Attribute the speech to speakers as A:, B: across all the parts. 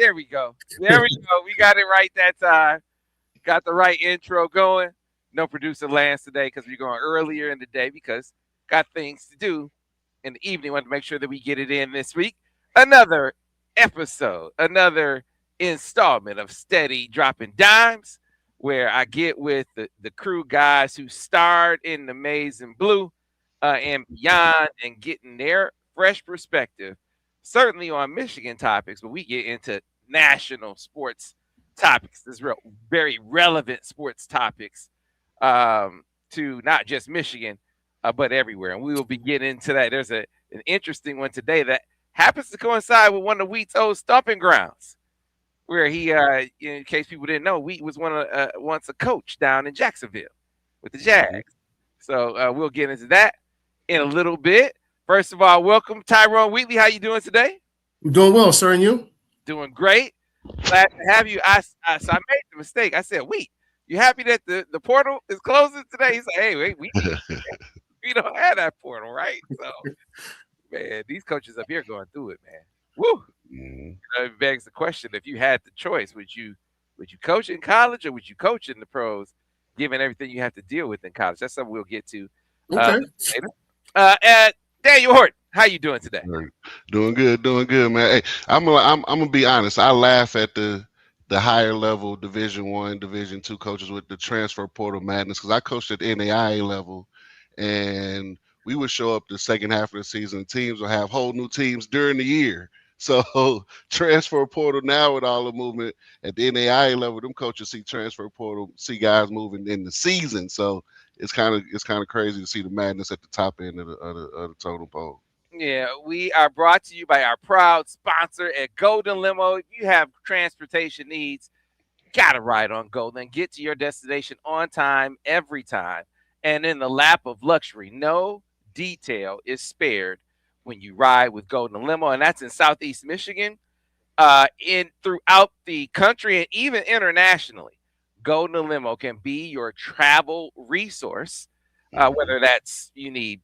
A: There we go. There we go. We got it right that time. Got the right intro going. No producer Lance today because we're going earlier in the day because got things to do in the evening. Want to make sure that we get it in this week. Another episode, another installment of Steady Droppin Dimes, where I get with the crew guys who starred in the Maize and Blue and beyond and getting their fresh perspective, certainly on Michigan topics, but we get into national sports topics. There's very relevant sports topics to not just Michigan, but everywhere. And we will be getting into that. There's an interesting one today that happens to coincide with one of Wheat's old stomping grounds, where he, in case people didn't know, Wheat was once a coach down in Jacksonville with the Jags. So we'll get into that in a little bit. First of all, welcome, Tyrone Wheatley. How you doing today?
B: I'm doing well, sir, and you?
A: Doing great. Glad to have you. So I made the mistake. I said, Wheat, you happy that the portal is closing today? He said, hey, wait, we don't have that portal, right? So, man, these coaches up here going through it, man. Woo! It begs the question: if you had the choice, would you coach in college or would you coach in the pros, given everything you have to deal with in college? That's something we'll get to later. Daniel Horton, how you doing today?
C: Doing good, man. Hey, I'm gonna be honest. I laugh at the higher level Division I, Division II coaches with the transfer portal madness because I coached at the NAIA level, and we would show up the second half of the season. Teams will have whole new teams during the year. So transfer portal now with all the movement at the NAIA level, them coaches see transfer portal, see guys moving in the season. So it's kind of crazy to see the madness at the top end of the totem pole.
A: Yeah, we are brought to you by our proud sponsor at Golden Limo. If you have transportation needs, gotta ride on Golden. Get to your destination on time, every time, and in the lap of luxury. No detail is spared when you ride with Golden Limo, and that's in Southeast Michigan, throughout the country, and even internationally. Golden Limo can be your travel resource, whether that's you need,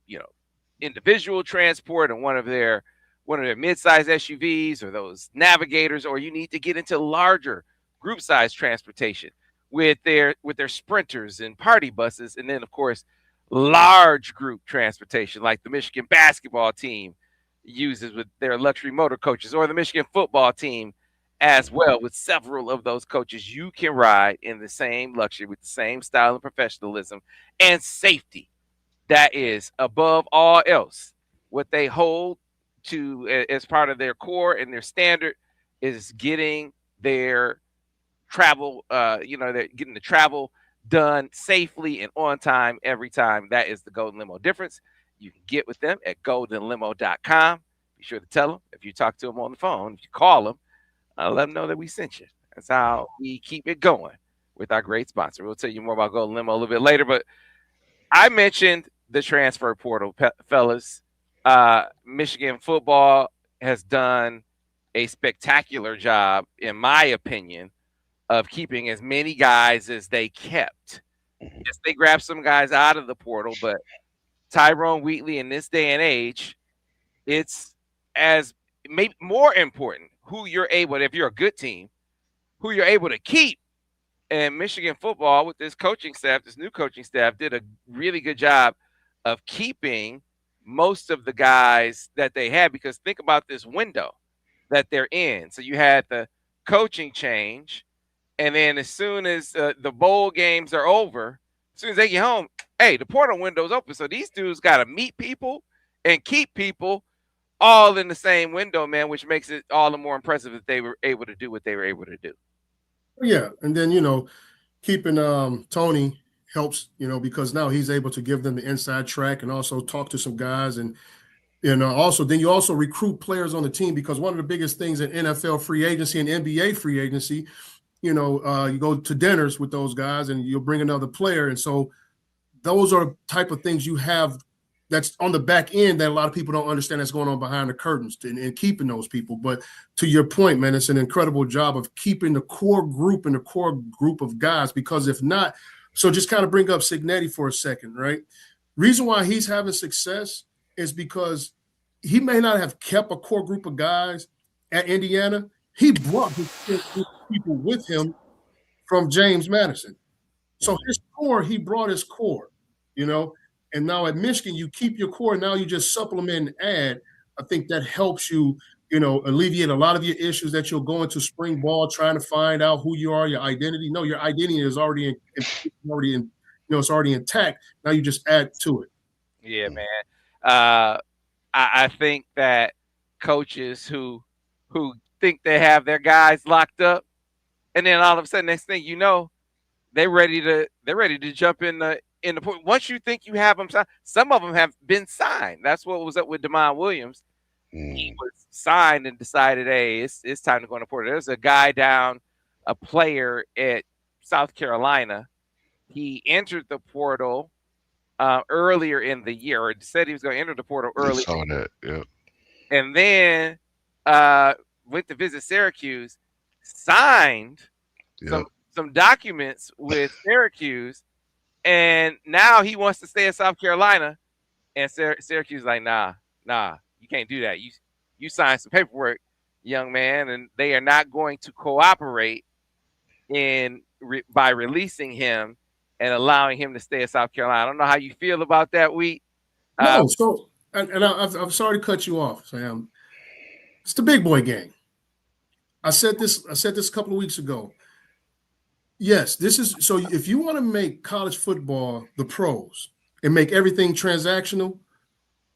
A: individual transport and one of their mid-size SUVs or those navigators, or you need to get into larger group size transportation with their sprinters and party buses, and then of course large group transportation like the Michigan basketball team uses with their luxury motor coaches, or the Michigan football team as well with several of those coaches. You can ride in the same luxury with the same style and professionalism and safety. That is above all else. What they hold to as part of their core and their standard is getting their travel, they're getting the travel done safely and on time every time. That is the Golden Limo difference. You can get with them at goldenlimo.com. Be sure to tell them if you talk to them on the phone, if you call them, let them know that we sent you. That's how we keep it going with our great sponsor. We'll tell you more about Golden Limo a little bit later, but I mentioned the transfer portal, fellas. Michigan football has done a spectacular job, in my opinion, of keeping as many guys as they kept. Yes, they grabbed some guys out of the portal, but Tyrone Wheatley in this day and age, it's as maybe more important who you're able, if you're a good team, who you're able to keep. And Michigan football with this coaching staff, this new coaching staff, did a really good job of keeping most of the guys that they had, because think about this window that they're in. So you had the coaching change, and then as soon as the bowl games are over, as soon as they get home, hey, the portal window's open. So these dudes got to meet people and keep people all in the same window, man, which makes it all the more impressive that they were able to do what they were able to do.
B: Yeah, and then, keeping Tony helps, because now he's able to give them the inside track and also talk to some guys. And, also then you also recruit players on the team, because one of the biggest things in NFL free agency and NBA free agency, you go to dinners with those guys and you'll bring another player. And so those are the type of things you have that's on the back end that a lot of people don't understand that's going on behind the curtains and keeping those people. But to your point, man, it's an incredible job of keeping the core group and the core group of guys, because if not, so just kind of bring up Signetti for a second, right? Reason why he's having success is because he may not have kept a core group of guys at Indiana. he brought his people with him from James Madison. So his core, he brought his core, and now at Michigan, you keep your core. Now you just supplement and add. I think that helps you, alleviate a lot of your issues that you'll go into spring ball trying to find out who you are, your identity. No, your identity is already it's already intact. Now you just add to it.
A: Yeah, man. I think that coaches who think they have their guys locked up, and then all of a sudden, next thing you know, they're ready to jump in the point. Once you think you have them signed, some of them have been signed. That's what was up with Damon Williams. He was signed and decided, hey, it's time to go in the portal. There's a guy down, a player at South Carolina. He entered the portal earlier in the year, or said he was going to enter the portal early.
C: I saw that, yeah.
A: And then went to visit Syracuse, signed some documents with Syracuse, and now he wants to stay in South Carolina. And Syracuse is like, nah, you can't do that. You signed some paperwork, young man, and they are not going to cooperate by releasing him and allowing him to stay in South Carolina. I don't know how you feel about that, Wheat.
B: No, I'm sorry to cut you off, Sam. It's the big boy game. I said this a couple of weeks ago. Yes, this is so. If you want to make college football the pros and make everything transactional,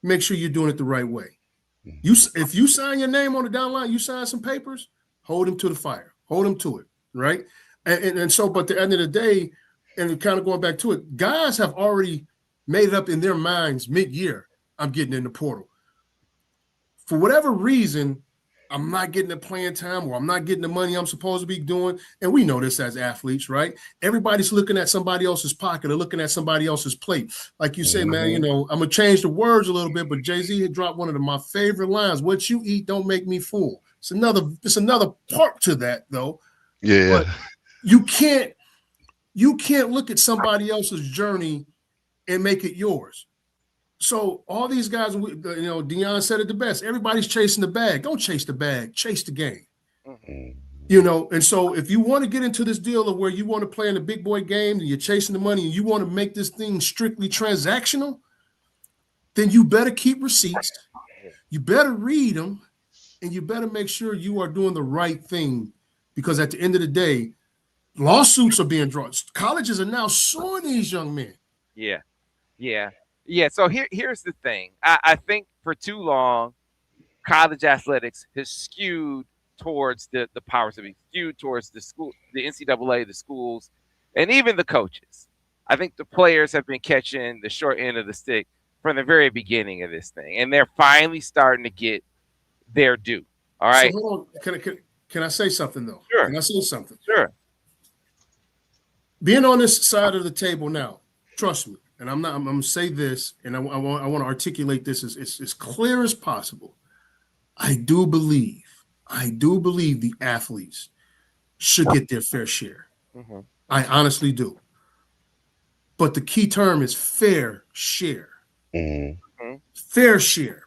B: make sure you're doing it the right way. If you sign your name on the down line, you sign some papers, hold him to the fire, hold him to it, right? And so, but at the end of the day, and kind of going back to it, guys have already made it up in their minds mid-year, I'm getting in the portal. For whatever reason, I'm not getting the playing time, or I'm not getting the money I'm supposed to be doing. And we know this as athletes, right? Everybody's looking at somebody else's pocket or looking at somebody else's plate. Like you say, man, I'm going to change the words a little bit, but Jay-Z had dropped one of my favorite lines. What you eat don't make me full. It's another part to that, though.
C: Yeah.
B: But you can't look at somebody else's journey and make it yours. So all these guys, Deion said it the best. Everybody's chasing the bag. Don't chase the bag. Chase the game. And so if you want to get into this deal of where you want to play in the big boy game and you're chasing the money and you want to make this thing strictly transactional, then you better keep receipts. You better read them, and you better make sure you are doing the right thing, because at the end of the day, lawsuits are being drawn. Colleges are now suing these young men.
A: Yeah. So here's the thing. I think for too long, college athletics has skewed towards the powers that be, skewed towards the school, the NCAA, the schools, and even the coaches. I think the players have been catching the short end of the stick from the very beginning of this thing, and they're finally starting to get their due. All right.
B: So hold on. Can I say something though?
A: Sure.
B: Can I say something?
A: Sure.
B: Being on this side of the table now, trust me, and I'm going to say this, and I want to articulate this as clear as possible. I do believe the athletes should get their fair share. I honestly do. But the key term is fair share. Fair share,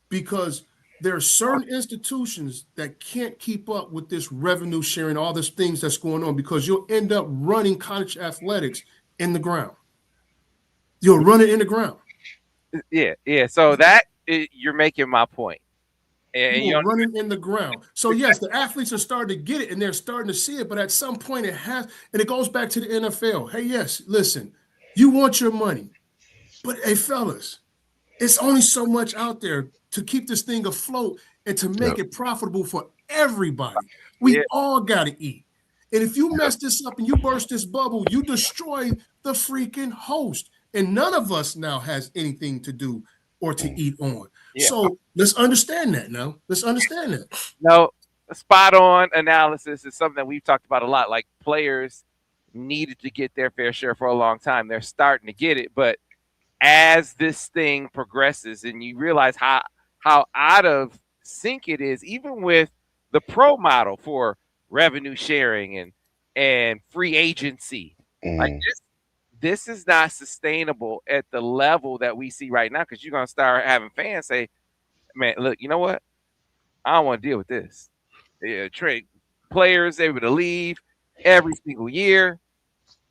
B: because there are certain institutions that can't keep up with this revenue sharing, all these things that's going on, because you'll end up running college athletics in the ground. You'll run it in the ground.
A: Yeah. So you're making my point. And
B: you're running in the ground. So yes, the athletes are starting to get it and they're starting to see it, but at some point it has, and it goes back to the NFL. Hey, yes, listen, you want your money, but hey, fellas, it's only so much out there to keep this thing afloat and to make it profitable for everybody. We all got to eat. And if you mess this up and you burst this bubble, you destroy the freaking host. And none of us now has anything to do or to eat on. So let's understand that now. Let's understand that.
A: No, spot on analysis is something that we've talked about a lot. Like, players needed to get their fair share for a long time. They're starting to get it. But as this thing progresses and you realize how out of sync it is, even with the pro model for revenue sharing and free agency, like this is not sustainable at the level that we see right now, because you're going to start having fans say, man, look, you know what? I don't want to deal with this. Yeah, Trey, players able to leave every single year,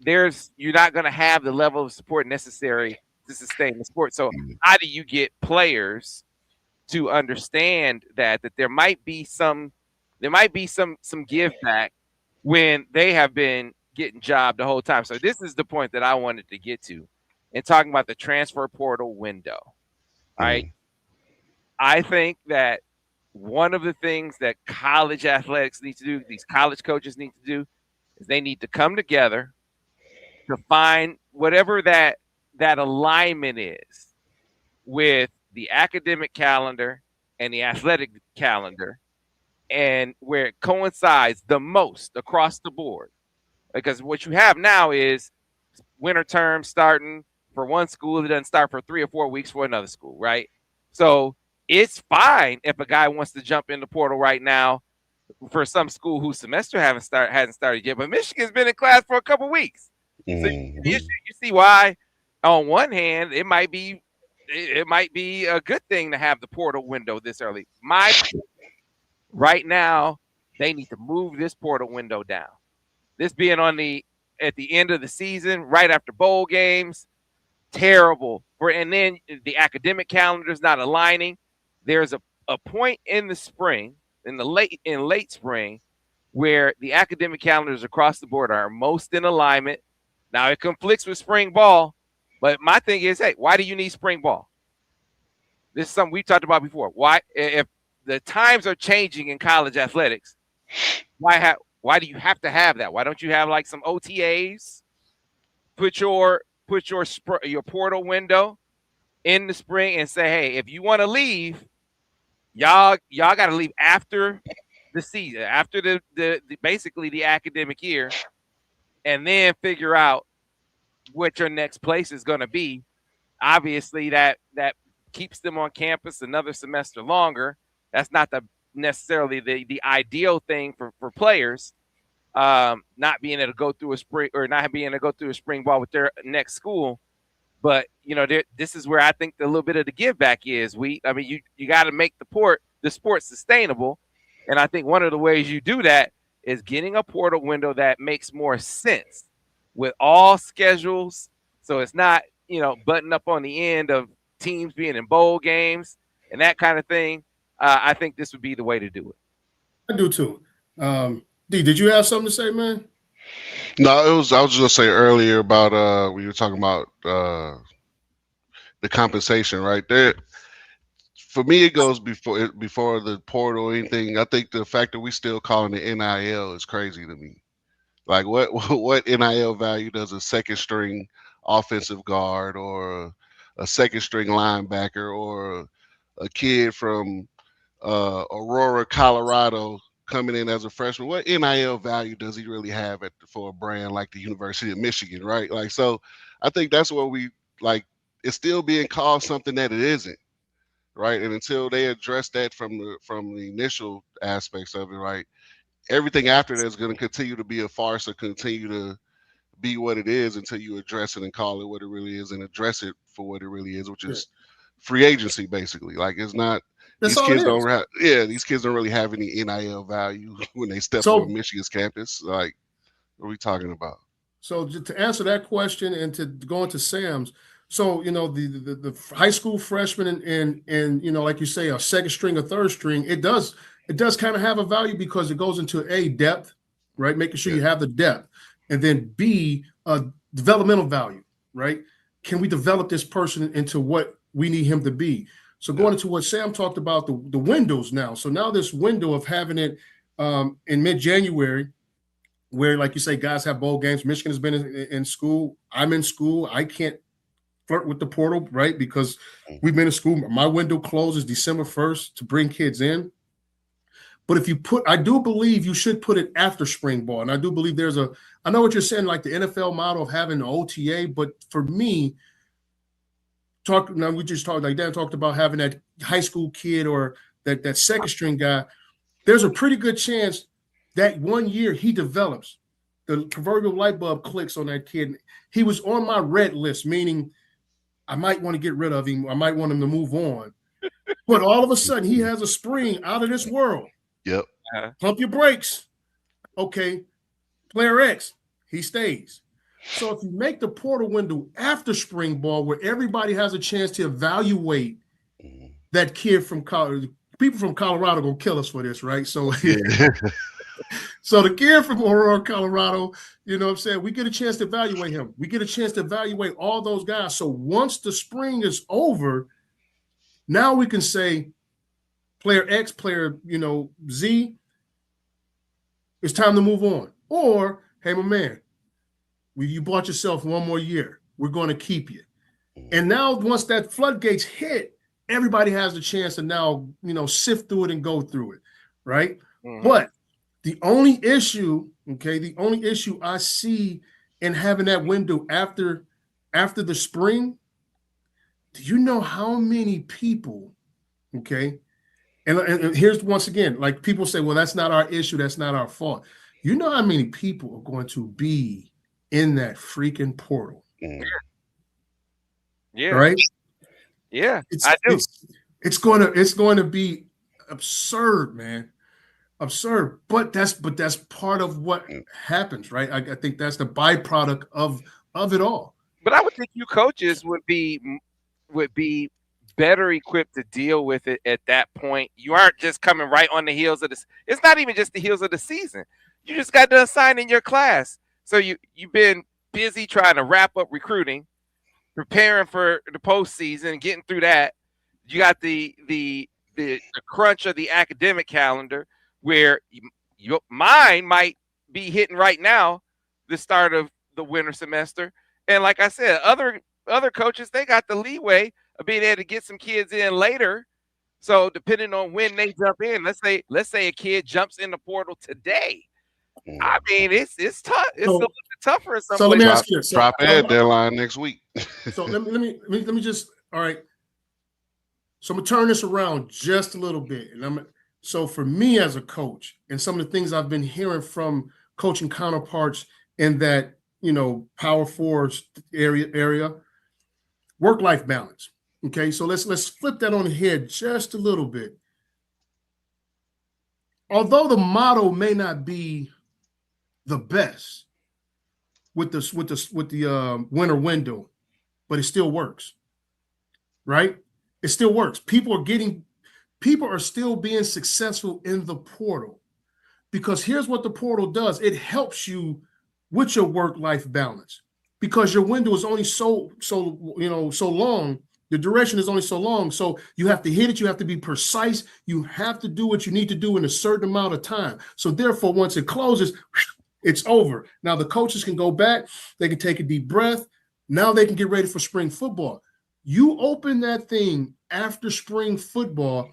A: you're not going to have the level of support necessary to sustain the sport. So how do you get players to understand that there might be some give back when they have been getting jobbed the whole time? So this is the point that I wanted to get to in talking about the transfer portal window. All right. I think that one of the things that college athletics need to do, these college coaches need to do, is they need to come together to find whatever that alignment is with the academic calendar and the athletic calendar, and where it coincides the most across the board. Because what you have now is winter term starting for one school, it doesn't start for 3 or 4 weeks for another school, right? So it's fine if a guy wants to jump in the portal right now for some school whose semester hasn't started yet, but Michigan's been in class for a couple weeks. So you see why, on one hand, it might be a good thing to have the portal window this early. Right now, they need to move this portal window down. This being at the end of the season, right after bowl games, terrible. And then the academic calendar is not aligning. There's a point in the spring, in late spring, where the academic calendars across the board are most in alignment. Now it conflicts with spring ball, but my thing is, hey, why do you need spring ball? This is something we talked about before. Why, if the times are changing in college athletics, why do you have to have that? Why don't you have like some OTAs? Put your portal window in the spring and say, hey, if you want to leave, y'all got to leave after the season, after the basically the academic year, and then figure out what your next place is going to be. Obviously, that keeps them on campus another semester longer. That's not necessarily the ideal thing for players, not being able to go through a spring or not being able to go through a spring ball with their next school. But this is where I think a little bit of the give back is. You got to make the sport sustainable, and I think one of the ways you do that is getting a portal window that makes more sense with all schedules, so it's not button up on the end of teams being in bowl games and that kind of thing. I think this would be the way to do it.
B: I do too. D, did you have something to say, man?
C: No, I was just gonna say earlier about we were talking about the compensation right there. For me, it goes before the portal or anything. I think the fact that we still calling it NIL is crazy to me. Like what NIL value does a second string offensive guard or a second string linebacker or a kid from Aurora, Colorado coming in as a freshman? What NIL value does he really have for a brand like the University of Michigan, right? Like, so I think that's what we like. It's still being called something that it isn't, right? And until they address that from the initial aspects of it, right, everything after that is going to continue to be a farce or continue to be what it is until you address it and call it what it really is and address it for what it really is, which is free agency, basically. Like, it's not. These kids don't really have any NIL value when they step on Michigan's campus. Like, what are we talking about?
B: So to answer that question and to go into Sam's, so the high school freshman and like you say, a second string or third string, it does kind of have a value because it goes into A, depth, right? Making sure you have the depth, and then B, developmental value, right? Can we develop this person into what we need him to be? So going into what Sam talked about, the windows now. So now this window of having it in mid-January, where, like you say, guys have bowl games. Michigan has been in school. I'm in school. I can't flirt with the portal, right? Because we've been in school. My window closes December 1st to bring kids in. But I do believe you should put it after spring ball. And I do believe I know what you're saying, like the NFL model of having an OTA, but for me, we just talked, like Dan talked about having that high school kid or that second string guy. There's a pretty good chance that 1 year he develops. The proverbial light bulb clicks on that kid. He was on my red list, meaning I might want to get rid of him. I might want him to move on. But all of a sudden, he has a spring out of this world.
C: Yep.
B: Pump your brakes. Okay, player X, he stays. So if you make the portal window after spring ball, where everybody has a chance to evaluate that kid from college, people from Colorado gonna kill us for this, right? So, so the kid from Aurora, Colorado, you know what I'm saying? We get a chance to evaluate him. We get a chance to evaluate all those guys. So once the spring is over, now we can say player X, player, Z, it's time to move on. Or, hey, my man, you bought yourself one more year. We're going to keep you. And now once that floodgates hit, everybody has a chance to now, sift through it and go through it, right? Mm-hmm. But the only issue I see in having that window after the spring, do you know how many people, okay? And here's once again, like people say, well, that's not our issue. That's not our fault. You know how many people are going to be in that freaking portal?
A: Yeah.
B: Right?
A: Yeah, I do.
B: It's going to be absurd, man. Absurd. But that's part of what happens, right? I think that's the byproduct of it all.
A: But I would think you coaches would be better equipped to deal with it at that point. You aren't just coming right on the heels of this. It's not even just the heels of the season. You just got done signing your class. So you've been busy trying to wrap up recruiting, preparing for the postseason, getting through that. You got the crunch of the academic calendar where your mind might be hitting right now, the start of the winter semester. And like I said, other coaches, they got the leeway of being able to get some kids in later. So depending on when they jump in, let's say a kid jumps in the portal today. I mean, it's tough. It's a little bit tougher.
B: So let me ask you this.
C: Drop in deadline next week.
B: So let me just, all right. So I'm gonna turn this around just a little bit. And so for me as a coach, and some of the things I've been hearing from coaching counterparts in that, power fours area, work-life balance. Okay, so let's flip that on the head just a little bit. Although the motto may not be the best with the winter window, but it still works, right? It still works. People are still being successful in the portal, because here's what the portal does. It helps you with your work-life balance, because your window is only so long. The duration is only so long. So you have to hit it. You have to be precise. You have to do what you need to do in a certain amount of time. So therefore, once it closes, it's over. Now the coaches can go back. They can take a deep breath. Now they can get ready for spring football. You open that thing after spring football.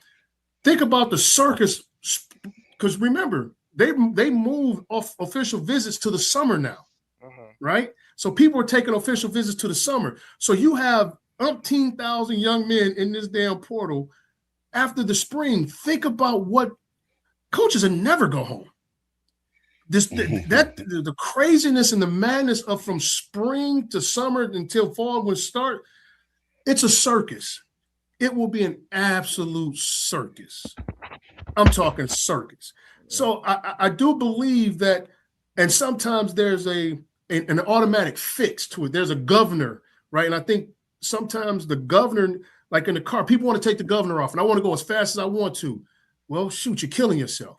B: Think about the circus, because remember, they moved off official visits to the summer now, right? So people are taking official visits to the summer. So you have 18,000 young men in this damn portal after the spring. Think about what coaches will never go home. The craziness and the madness of from spring to summer until fall when start, it's a circus. It will be an absolute circus. I'm talking circus. So I do believe that, and sometimes there's an automatic fix to it. There's a governor, right? And I think sometimes the governor, like in the car, people want to take the governor off, and I want to go as fast as I want to. Well, shoot, you're killing yourself.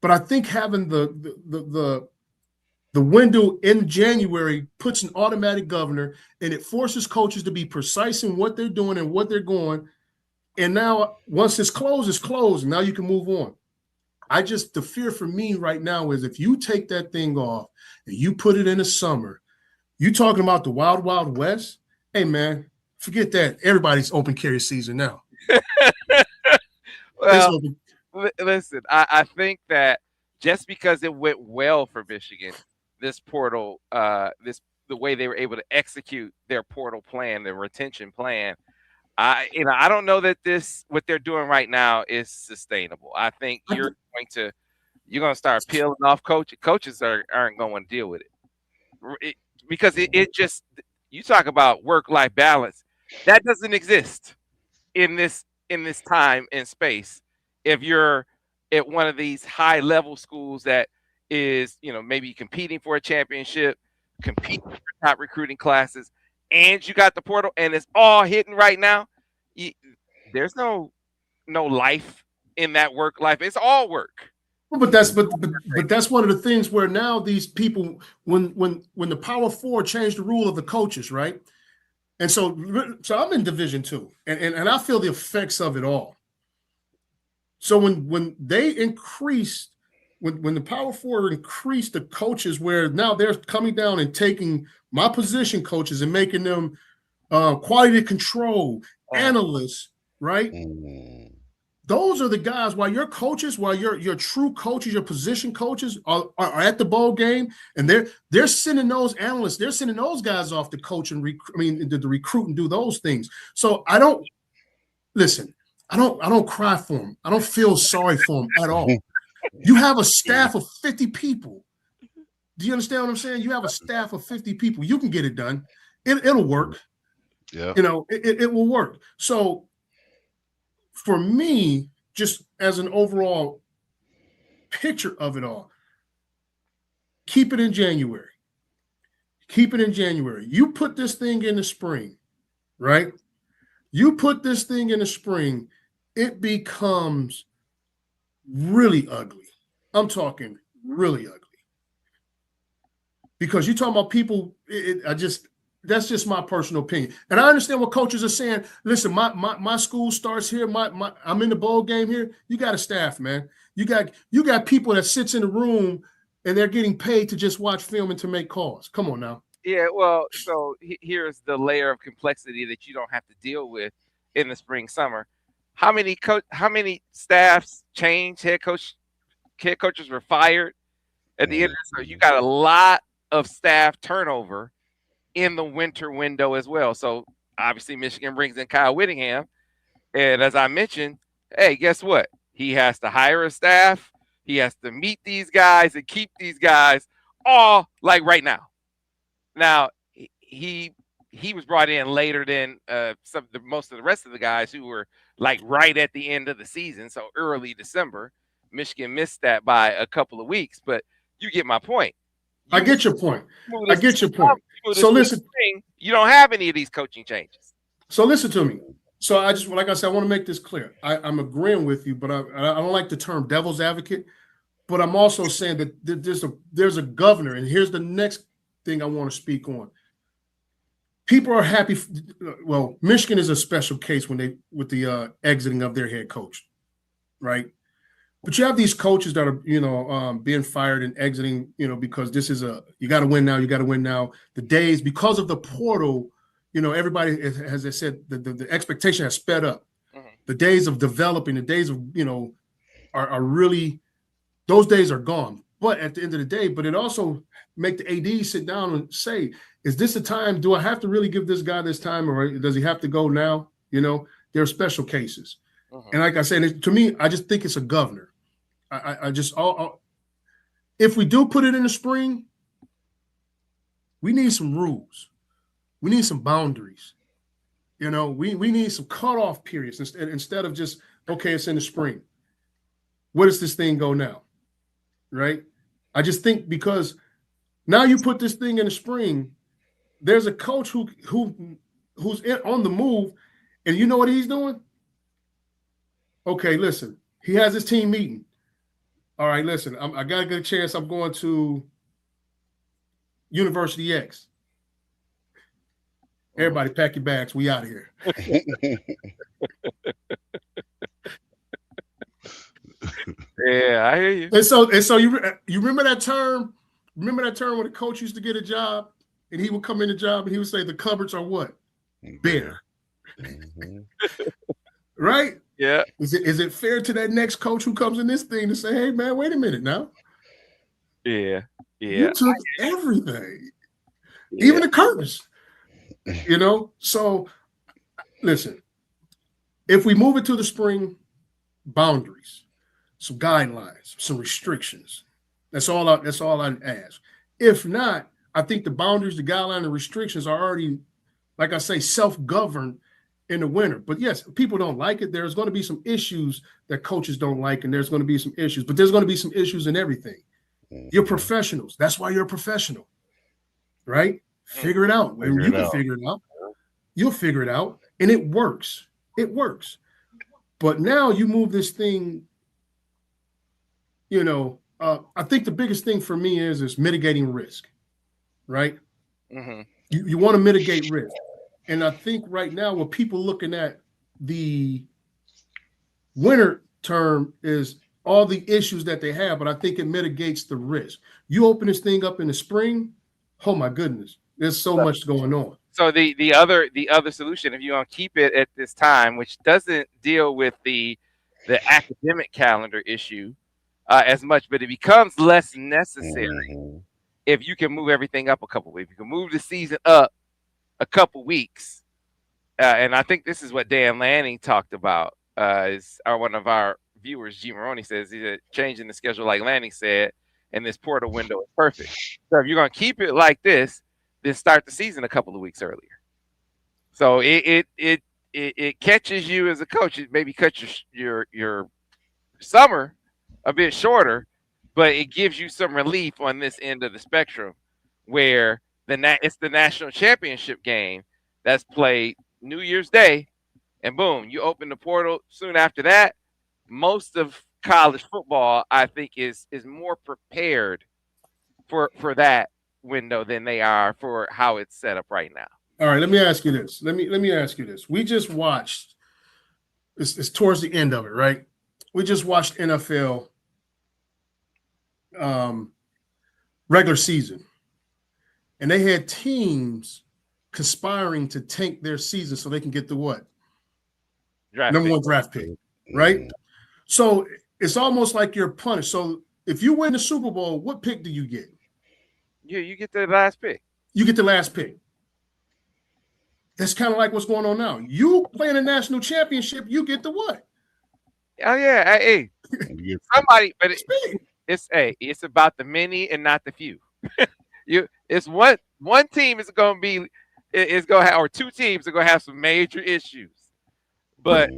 B: But I think having the window in January puts an automatic governor, and it forces coaches to be precise in what they're doing and what they're going. And now once it's closed, it's closed. Now you can move on. The fear for me right now is if you take that thing off and you put it in the summer, you talking about the wild, wild west? Hey, man, forget that. Everybody's open carry season now.
A: Well, listen, I think that just because it went well for Michigan, this portal, the way they were able to execute their portal plan, their retention plan, I don't know that what they're doing right now is sustainable. I think you're going to start peeling off coaches. Coaches aren't going to deal with it because it just, you talk about work-life balance, that doesn't exist in this time and space. If you're at one of these high-level schools that is, maybe competing for a championship, competing for top recruiting classes, and you got the portal, and it's all hitting right now. There's no life in that work life. It's all work.
B: But that's one of the things where now these people, when the Power Four changed the rule of the coaches, right? And so I'm in Division II, and I feel the effects of it all. So when they increased, when the Power Four increased the coaches, where now they're coming down and taking my position coaches and making them quality control analysts, right? Those are the guys. While your coaches, while your true coaches, your position coaches are at the bowl game, and they're sending those analysts, they're sending those guys off to coach and to recruit and do those things. So I don't cry for them. I don't feel sorry for them at all. You have a staff of 50 people. Do you understand what I'm saying? You have a staff of 50 people. You can get it done. It'll work.
C: Yeah.
B: It will work. So for me, just as an overall picture of it all, keep it in January. Keep it in January. You put this thing in the spring, right? You put this thing in the spring, it becomes really ugly. I'm talking really ugly. Because you're talking about people, that's just my personal opinion. And I understand what coaches are saying. Listen, my school starts here. I'm in the bowl game here. You got a staff, man. You got people that sits in the room and they're getting paid to just watch film and to make calls. Come on now.
A: Yeah, well, so here's the layer of complexity that you don't have to deal with in the spring, summer. How many staffs changed? Head coaches were fired at the end. So you got a lot of staff turnover in the winter window as well. So obviously Michigan brings in Kyle Whittingham. And as I mentioned, hey, guess what? He has to hire a staff. He has to meet these guys and keep these guys all like right now. Now, he was brought in later than most of the rest of the guys who were like right at the end of the season. So early December. Michigan missed that by a couple of weeks, but you get my point.
B: I get your point. So listen,
A: you don't have any of these coaching changes.
B: So listen to me. So like I said, I want to make this clear. I'm agreeing with you, but I don't like the term devil's advocate. But I'm also saying that there's a governor, and here's the next thing I want to speak on. People are happy. Well, Michigan is a special case with the exiting of their head coach, right? But you have these coaches that are, being fired and exiting, because this is you got to win now. You got to win now. The days, because of the portal, everybody, as I said, the expectation has sped up. Mm-hmm. The days of developing, the days of, are really, those days are gone. But at the end of the day, but it also make the AD sit down and say, is this a time? Do I have to really give this guy this time, or does he have to go now? There are special cases. Mm-hmm. And like I said, to me, I just think it's a governor. If we do put it in the spring, we need some rules. We need some boundaries. We need some cutoff periods instead of just, okay, it's in the spring. Where does this thing go now? Right? I just think because now you put this thing in the spring, there's a coach who's on the move, and you know what he's doing? Okay, listen, he has his team meeting. All right, listen, I got a good chance. I'm going to University X. Everybody pack your bags. We out of here.
A: Yeah, I hear you.
B: And so you remember that term? Remember that term when the coach used to get a job and he would come in the job and he would say the cupboards are what? Bare. Mm-hmm. Right?
A: Yeah.
B: Is it fair to that next coach who comes in this thing to say, hey man, wait a minute now?
A: Yeah.
B: You took everything. Yeah. Even the curtains. So listen, if we move it to the spring, boundaries, some guidelines, some restrictions. That's all I ask. If not, I think the boundaries, the guidelines, the restrictions are already, like I say, self-governed in the winter. But yes, people don't like it. There's going to be some issues that coaches don't like, and there's going to be some issues, but there's going to be some issues in everything. You're professionals. That's why you're a professional, right? Figure it out. And you can figure it out. You'll figure it out. And it works. It works. But now you move this thing, I think the biggest thing for me is mitigating risk, right?
A: Mm-hmm.
B: You want to mitigate risk. And I think right now what people looking at the winter term is all the issues that they have, but I think it mitigates the risk. You open this thing up in the spring, oh my goodness, there's so much going on.
A: So the other solution, if you want to keep it at this time, which doesn't deal with the academic calendar issue as much, but it becomes less necessary if you can move everything up a couple weeks. You can move the season up a couple weeks, and I think this is what Dan Lanning talked about. Is one of our viewers, G. Maroney, says he's changing the schedule like Lanning said, and this portal window is perfect. So if you're going to keep it like this, then start the season a couple of weeks earlier. So it catches you as a coach. It maybe cuts your summer a bit shorter, but it gives you some relief on this end of the spectrum, where it's the national championship game that's played New Year's Day, and boom, you open the portal soon after that. Most of college football, I think, is more prepared for that window than they are for how it's set up right now.
B: All right, let me ask you this. Let me ask you this. We just watched. It's towards the end of it, right? We just watched NFL regular season, and they had teams conspiring to tank their season so they can get the what? Number one draft pick, right? So it's almost like you're punished. So if you win the Super Bowl, what pick do you get?
A: Yeah, you get the last pick.
B: You get the last pick. That's kind of like what's going on now. You playing a national championship, you get the what?
A: Oh yeah, hey, somebody, but it's about the many and not the few. It's one team is going to have, or two teams are going to have some major issues, but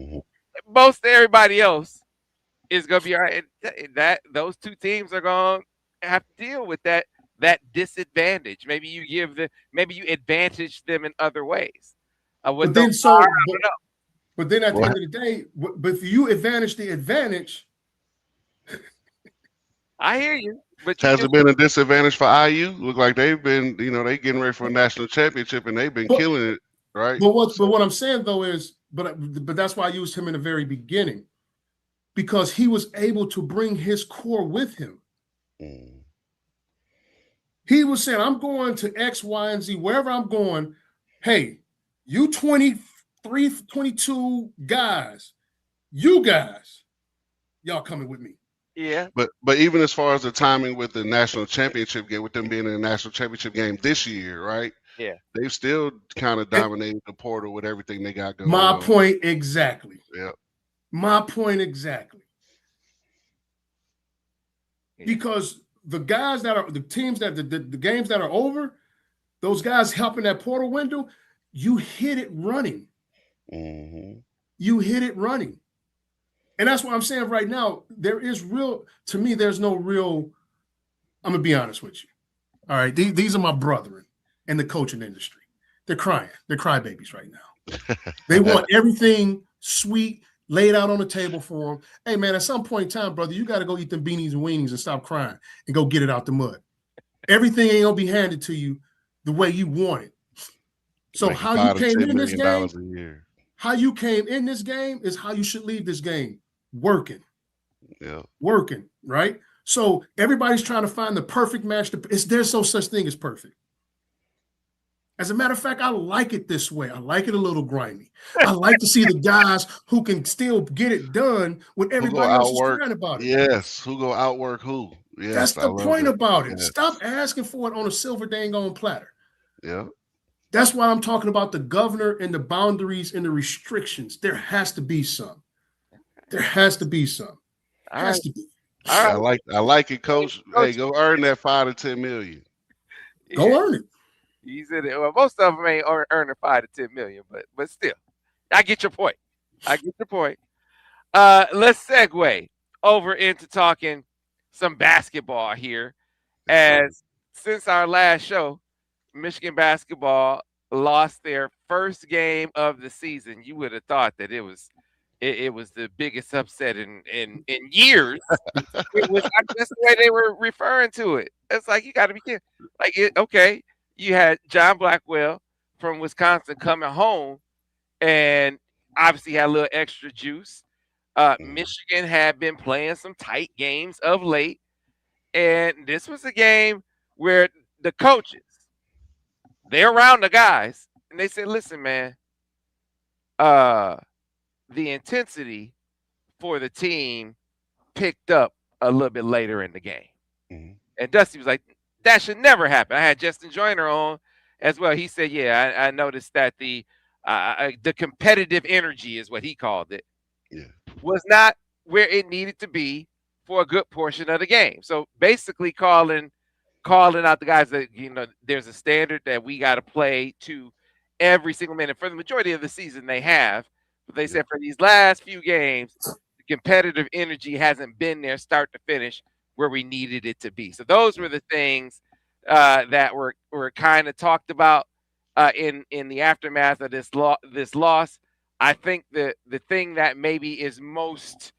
A: most everybody else is going to be all right. And those two teams are going to have to deal with that disadvantage. Maybe you advantage them in other ways. But then at the end of the day,
B: but if you advantage the advantage,
A: I hear you. But
C: has it been a disadvantage for IU? Look like they've been, they getting ready for a national championship and they've been killing it, right?
B: But what I'm saying though is, but that's why I used him in the very beginning, because he was able to bring his core with him. He was saying, I'm going to X, Y, and Z, wherever I'm going. Hey, you 23, 22 guys, y'all coming with me.
A: Yeah.
C: But even as far as the timing with the national championship game, with them being in the national championship game this year, right?
A: Yeah.
C: They've still kind of dominated the portal with everything they got going on.
B: My point exactly.
C: Yeah.
B: My point exactly.
A: Yeah.
B: Because the guys that are the teams that the games that are over, those guys helping that portal window, you hit it running. You hit it running. And that's what I'm saying right now. There's no real, I'm going to be honest with you. All right. These are my brethren in the coaching industry. They're crying. They're crybabies right now. They want everything sweet laid out on the table for them. Hey, man, at some point in time, brother, you got to go eat them beanies and weenies and stop crying and go get it out the mud. Everything ain't going to be handed to you the way you want it. So
C: like
B: how you came in this game, how you came in this game is how you should leave this game. Working.
C: Yeah.
B: Working, right? So everybody's trying to find the perfect match. There's no such thing as perfect. As a matter of fact, I like it this way. I like it a little grimy. I like to see the guys who can still get it done when everybody else is crying about it.
C: Yes, who go outwork who. Yes,
B: that's the point about it. Yes. Stop asking for it on a silver dang on platter.
C: Yeah.
B: That's why I'm talking about the governor and the boundaries and the restrictions. There has to be some. There has to be some. Has to be.
C: I like it, Coach. Hey, go earn that $5 to $10 million.
B: Go earn it.
A: He said, well, most of them ain't earning $5 to $10 million, but still, I get your point. Let's segue over into talking some basketball here. As since our last show, Michigan basketball lost their first game of the season. You would have thought that it was the biggest upset in years. It was that's the way they were referring to it. It's like you got to be kidding. Like okay, you had John Blackwell from Wisconsin coming home, and obviously had a little extra juice. Michigan had been playing some tight games of late, and this was a game where the coaches they're around the guys, and they said, "Listen, man, uh, the intensity for the team picked up a little bit later in the game."
C: Mm-hmm.
A: And Dusty was like, "That should never happen." I had Justin Joyner on as well. He said, "Yeah, I noticed that the competitive energy is what he called it,
C: Yeah.
A: was not where it needed to be for a good portion of the game." So basically, calling out the guys that there's a standard that we got to play to every single minute. For the majority of the season, they have, but they said for these last few games, the competitive energy hasn't been there, start to finish, where we needed it to be. So those were the things that were kind of talked about in the aftermath of this loss. I think the thing that maybe is most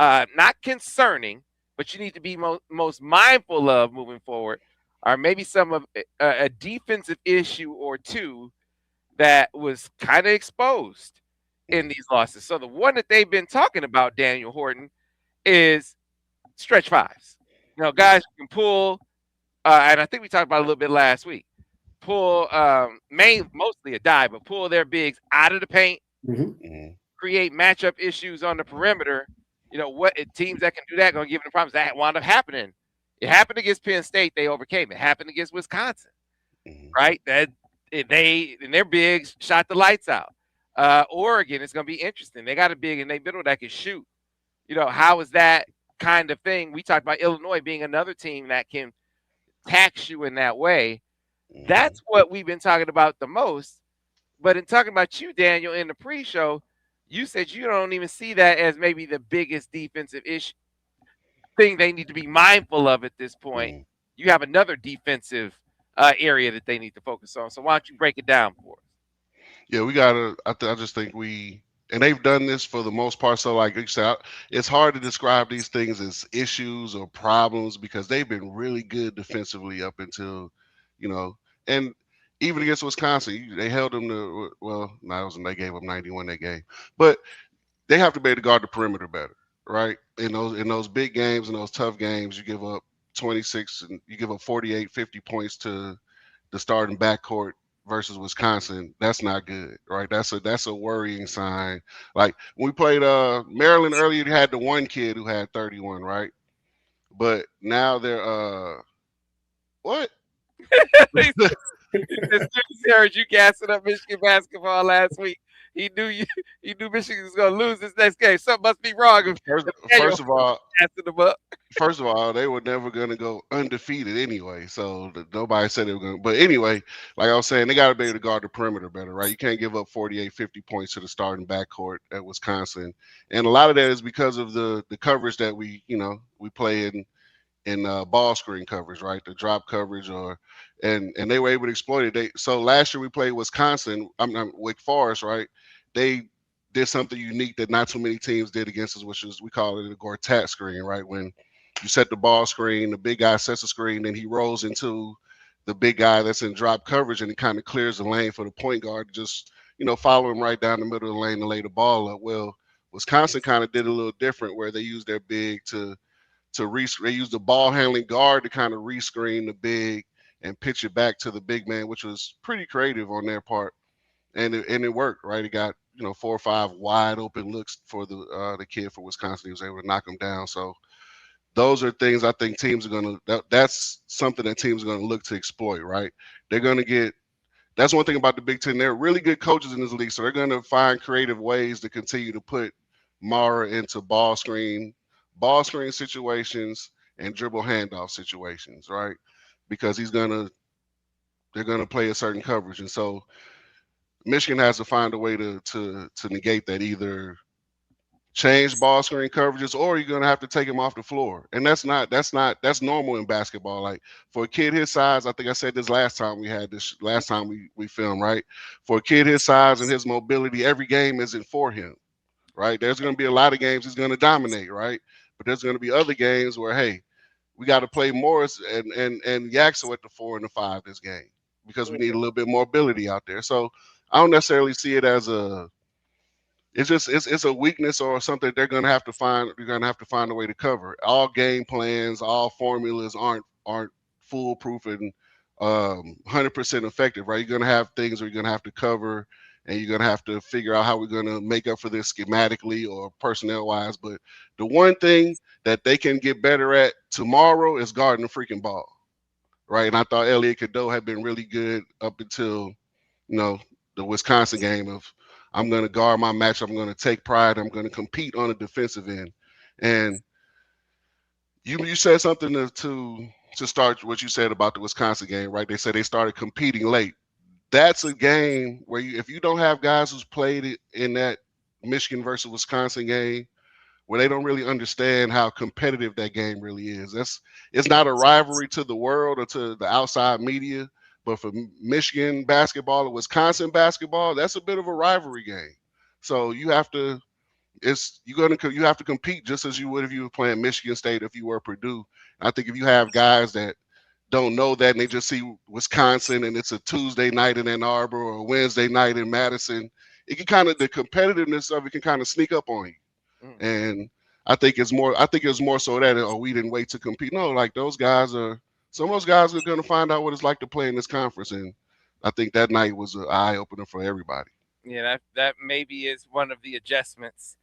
A: not concerning, but you need to be most mindful of moving forward, are maybe some of a defensive issue or two that was kind of exposed in these losses. So the one that they've been talking about, Daniel Horton, is stretch fives. Guys who can pull, and I think we talked about it a little bit last week. Pull, mostly a dive, but pull their bigs out of the paint, create matchup issues on the perimeter. What teams that can do that going to give them problems. That wound up happening. It happened against Penn State. They overcame it. Happened against Wisconsin, right? They and their bigs shot the lights out. Oregon, it's going to be interesting. They got a big in their middle that can shoot. How is that kind of thing? We talked about Illinois being another team that can tax you in that way. That's what we've been talking about the most. But in talking about you, Daniel, in the pre-show, you said you don't even see that as maybe the biggest defensive issue thing they need to be mindful of at this point. You have another defensive area that they need to focus on. So why don't you break it down for us?
C: Yeah, we gotta. I just think and they've done this for the most part. So, like you said, it's hard to describe these things as issues or problems because they've been really good defensively up until, and even against Wisconsin, they held them to they gave up 91 that game, but they have to be able to guard the perimeter better, right? In those big games and those tough games, you give up 26 and you give up 48, 50 points to the starting backcourt versus Wisconsin. That's not good, right? That's a worrying sign. Like when we played Maryland earlier, you had the one kid who had 31, right? But now they're what?
A: Heard you gassing up Michigan basketball last week. He knew Michigan was gonna lose this next game. Something must be wrong.
C: First of all,
A: gassing them up.
C: First of all, they were never going to go undefeated anyway. So nobody said they were going to. But anyway, like I was saying, they got to be able to guard the perimeter better, right? You can't give up 48, 50 points to the starting backcourt at Wisconsin. And a lot of that is because of the coverage that we play in ball screen coverage, right? The drop coverage and they were able to exploit it. So last year we played Wisconsin, Wake Forest, right? They did something unique that not too many teams did against us, which is we call it a Gortat screen, right? When you set the ball screen, the big guy sets the screen, then he rolls into the big guy that's in drop coverage, and he kind of clears the lane for the point guard to just, follow him right down the middle of the lane and lay the ball up. Well, Wisconsin kind of did a little different where they used their big they used the ball handling guard to kind of rescreen the big and pitch it back to the big man, which was pretty creative on their part. And it worked, right? It got, 4 or 5 wide open looks for the kid for Wisconsin. He was able to knock him down. So those are things I think teams are going to that's something that teams are going to look to exploit, right? They're going to get that's one thing about the Big Ten. They're really good coaches in this league, so they're going to find creative ways to continue to put Mara into ball screen situations and dribble handoff situations, right? Because they're going to play a certain coverage. And so Michigan has to find a way to negate that, either change ball screen coverages, or you're gonna have to take him off the floor. And that's normal in basketball. Like for a kid his size, I think I said this last time we filmed, right? For a kid his size and his mobility, every game isn't for him, right? There's gonna be a lot of games he's gonna dominate, right? But there's gonna be other games where, hey, we got to play Morris and Yaxo at the 4 and the 5 this game because we need a little bit more ability out there. So I don't necessarily see it as it's a weakness or something they're gonna have to find. You're gonna have to find a way to cover. All game plans, all formulas aren't foolproof and 100% effective, right? You're gonna have things where you're gonna have to cover, and you're gonna have to figure out how we're gonna make up for this schematically or personnel wise. But the one thing that they can get better at tomorrow is guarding the freaking ball, right? And I thought Elliot Cadeau had been really good up until the Wisconsin game of, I'm going to guard my match. I'm going to take pride. I'm going to compete on the defensive end. And you said something to start what you said about the Wisconsin game, right? They said they started competing late. That's a game where if you don't have guys who's played it in that Michigan versus Wisconsin game, where they don't really understand how competitive that game really is. It's not a rivalry to the world or to the outside media. But for Michigan basketball or Wisconsin basketball, that's a bit of a rivalry game. So you have to compete just as you would if you were playing Michigan State, if you were Purdue. I think if you have guys that don't know that and they just see Wisconsin and it's a Tuesday night in Ann Arbor or a Wednesday night in Madison, the competitiveness of it can kind of sneak up on you. And I think it's more so that we didn't wait to compete. No, like some of those guys are going to find out what it's like to play in this conference, and I think that night was an eye opener for everybody.
A: Yeah, that maybe is one of the adjustments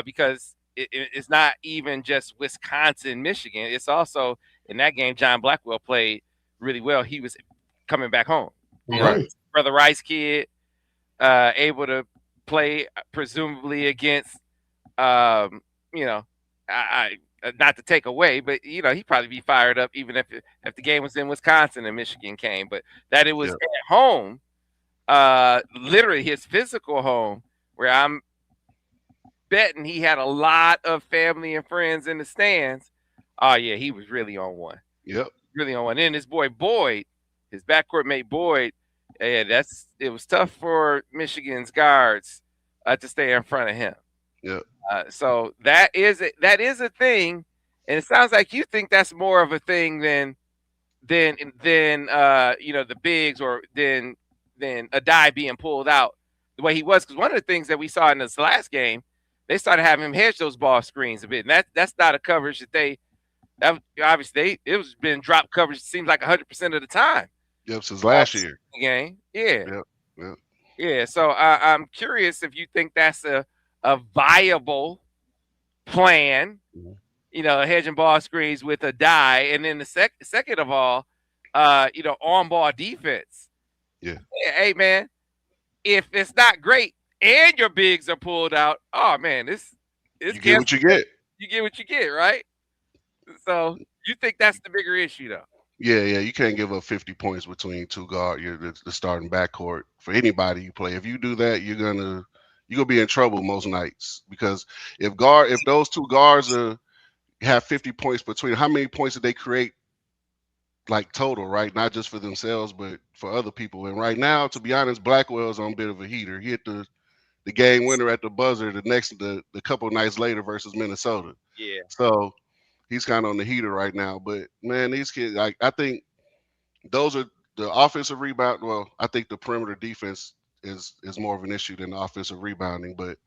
A: because it's not even just Wisconsin, Michigan. It's also in that game John Blackwell played really well. He was coming back home.
C: Right.
A: Brother Rice kid able to play presumably against not to take away, but he'd probably be fired up even if the game was in Wisconsin and Michigan came. But that it was at home, literally his physical home, where I'm betting he had a lot of family and friends in the stands. Oh yeah, he was really on one.
C: Yep,
A: really on one. And his boy Boyd, his backcourt mate Boyd, it was tough for Michigan's guards to stay in front of him.
C: Yeah.
A: So that is a thing, and it sounds like you think that's more of a thing than the bigs or than a die being pulled out the way he was. Because one of the things that we saw in this last game, they started having him hedge those ball screens a bit, and that's not a coverage it was been drop coverage. It seems like 100% of the time.
C: Yep, since last year
A: game. Yeah.
C: Yep.
A: Yeah. So I'm curious if you think that's a viable plan, hedging ball screens with a die. And then the second of all, on ball defense.
C: Yeah.
A: Hey man, if it's not great and your bigs are pulled out, oh man, you
C: get what you get.
A: You get what you get, right? So you think that's the bigger issue though?
C: Yeah, you can't give up 50 points between two guards. You're the starting backcourt for anybody you play. If you do that, you're gonna be in trouble most nights, because if those two guards have 50 points between, how many points did they create, like total, right? Not just for themselves, but for other people. And right now, to be honest, Blackwell's on a bit of a heater. He hit the game winner at the buzzer the couple of nights later versus Minnesota.
A: Yeah.
C: So he's kind of on the heater right now. But man, these kids, I think those are the offensive rebound. Well, I think the perimeter defense is more of an issue than offensive rebounding. But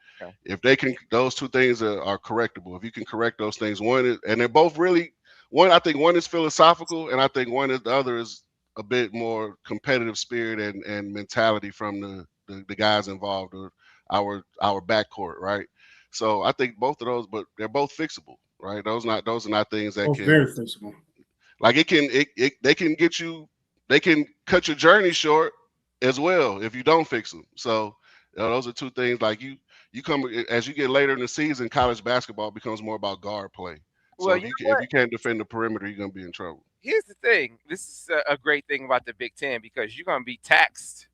C: if they can, those two things are correctable. If you can correct those things, and they're both really, I think one is philosophical, and I think the other is a bit more competitive spirit and mentality from the guys involved, or our backcourt, right? So I think both of those, but they're both fixable, right? Those are not things that can
B: very fixable.
C: Like they can get you, they can cut your journey short as well if you don't fix them. So those are two things. Like you come as you get later in the season, college basketball becomes more about guard play. So if you can't defend the perimeter, you're gonna be in trouble.
A: Here's the thing. This is a great thing about the Big Ten, because you're gonna be taxed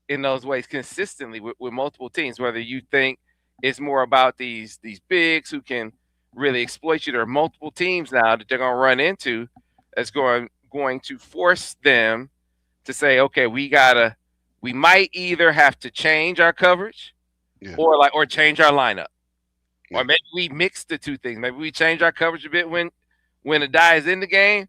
A: in those ways consistently with multiple teams, whether you think It's more about these bigs who can really exploit you. There are multiple teams now that they're going to run into that's going to force them to say, okay, we might either have to change our coverage or change our lineup. Or maybe we mix the two things. Maybe we change our coverage a bit when the die is in the game,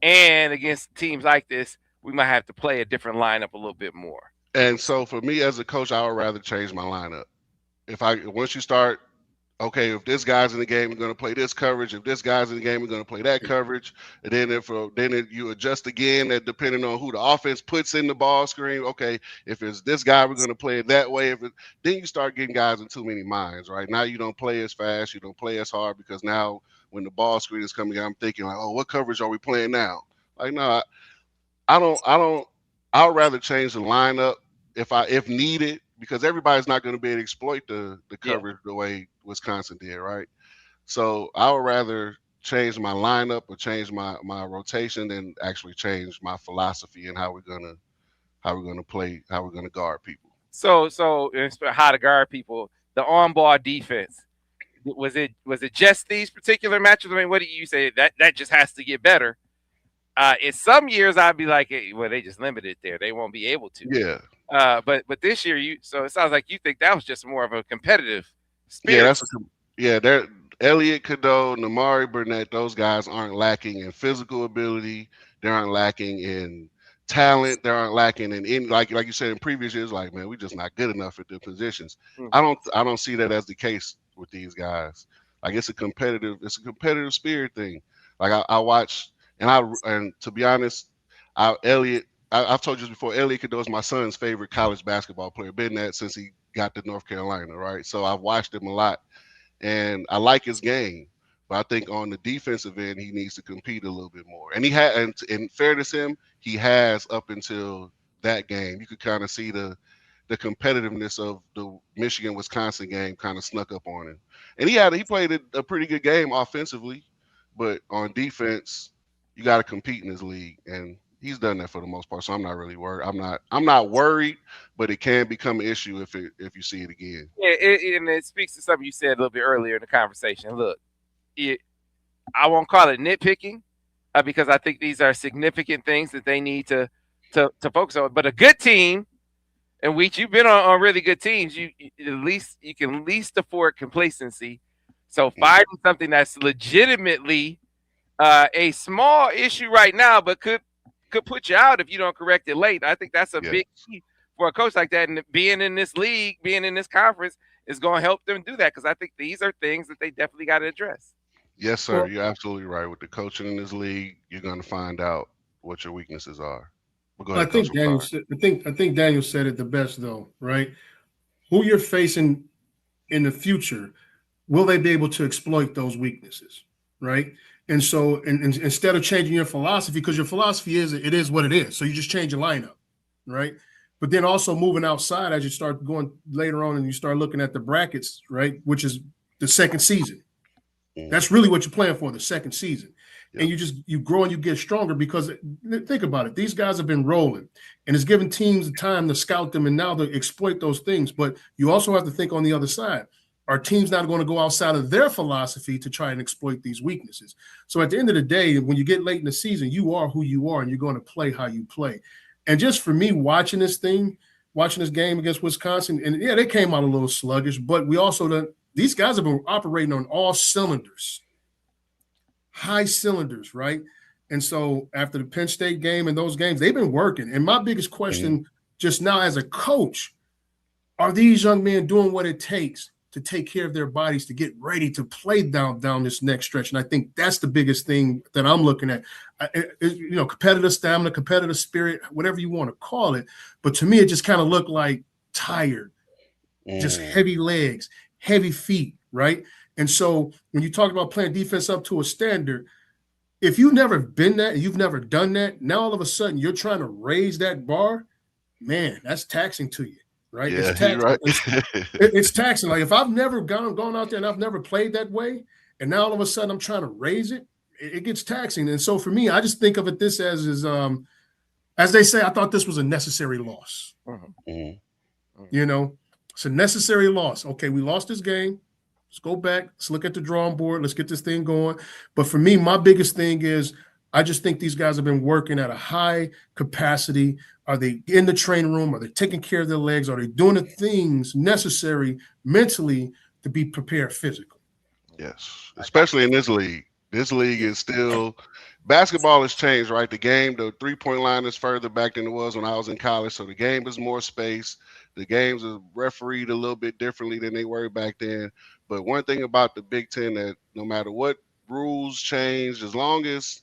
A: and against teams like this, we might have to play a different lineup a little bit more.
C: And so for me as a coach, I would rather change my lineup. Once you start, okay, if this guy's in the game, we're going to play this coverage. If this guy's in the game, we're going to play that coverage. And then you adjust again, that depending on who the offense puts in the ball screen. Okay, if it's this guy, we're going to play it that way. Then you start getting guys in too many minds, right? Now you don't play as fast, you don't play as hard, because now when the ball screen is coming out, I'm thinking like, oh, what coverage are we playing now? Like, no, I would rather change the lineup if needed, because everybody's not going to be able to exploit the coverage the way Wisconsin did, right? So I would rather change my lineup or change my rotation than actually change my philosophy and how we're gonna play, how we're gonna guard people.
A: So how to guard people, the on-ball defense. Was it just these particular matches? I mean, what do you say that just has to get better? In some years, I'd be like, hey, well, they just limited there. They won't be able to.
C: Yeah.
A: But this year, so it sounds like you think that was just more of a competitive spirit.
C: They're Elliott Cadeau, Namari Burnett. Those guys aren't lacking in physical ability. They aren't lacking in talent. They aren't lacking in like you said in previous years. Like, man, we're just not good enough at the positions. Mm-hmm. I don't see that as the case with these guys. Like, it's a competitive spirit thing. Like I watch. And to be honest, I've told you before, Elliott Cadeau is my son's favorite college basketball player. Been that since he got to North Carolina, right? So I've watched him a lot, and I like his game. But I think on the defensive end, he needs to compete a little bit more. And in fairness to him, he has up until that game. You could kind of see the competitiveness of the Michigan-Wisconsin game kind of snuck up on him. And he played a pretty good game offensively, but on defense, you got to compete in this league, and he's done that for the most part. So I'm not really worried. I'm not worried, but it can become an issue if you see it again.
A: Yeah, and it speaks to something you said a little bit earlier in the conversation. Look, I won't call it nitpicking, because I think these are significant things that they need to focus on. But a good team, and you've been on really good teams, you can at least afford complacency. So finding something that's legitimately a small issue right now, but could put you out if you don't correct it late. I think that's a big key for a coach like that. And being in this league, being in this conference is going to help them do that, because I think these are things that they definitely got to address.
C: Yes, sir. Well, you're absolutely right. With the coaching in this league, you're going to find out what your weaknesses are. But go ahead,
B: I think Daniel said it the best, though, right? Who you're facing in the future, will they be able to exploit those weaknesses, right? And so, and instead of changing your philosophy, because your philosophy is what it is, so you just change your lineup, right? But then also moving outside as you start going later on and you start looking at the brackets, right, which is the second season. That's really what you're playing for, the second season. Yep. And you grow and you get stronger, because think about it. These guys have been rolling, and it's given teams the time to scout them and now to exploit those things. But you also have to think on the other side. Our team's not going to go outside of their philosophy to try and exploit these weaknesses. So at the end of the day, when you get late in the season, you are who you are, and you're going to play how you play. And just for me, watching this game against Wisconsin, and yeah, they came out a little sluggish, but these guys have been operating on all cylinders, high cylinders, right? And so after the Penn State game and those games, they've been working. And my biggest question just now as a coach, are these young men doing what it takes to take care of their bodies, to get ready to play down this next stretch? And I think that's the biggest thing that I'm looking at. Competitive stamina, competitive spirit, whatever you want to call it. But to me, it just kind of looked like tired, just heavy legs, heavy feet, right? And so when you talk about playing defense up to a standard, if you've never been that and you've never done that, now all of a sudden you're trying to raise that bar, man, that's taxing to you. Right?
C: Yeah,
B: it's taxing.
C: Right.
B: It's taxing. Like, if I've never gone out there and I've never played that way, and now all of a sudden I'm trying to raise it, it gets taxing. And so for me, I just think of it this as they say, I thought this was a necessary loss. You know, It's a necessary loss. Okay, we lost this game. Let's go back. Let's look at the drawing board. Let's get this thing going. But for me, my biggest thing is I just think these guys have been working at a high capacity. Are they in the training room? Are they taking care of their legs? Are they doing the things necessary mentally to be prepared physically?
C: Yes, especially in this league. This league is still – basketball has changed, right? The game, the three-point line is further back than it was when I was in college, so the game is more space. The games are refereed a little bit differently than they were back then. But one thing about the Big Ten that no matter what rules change, as long as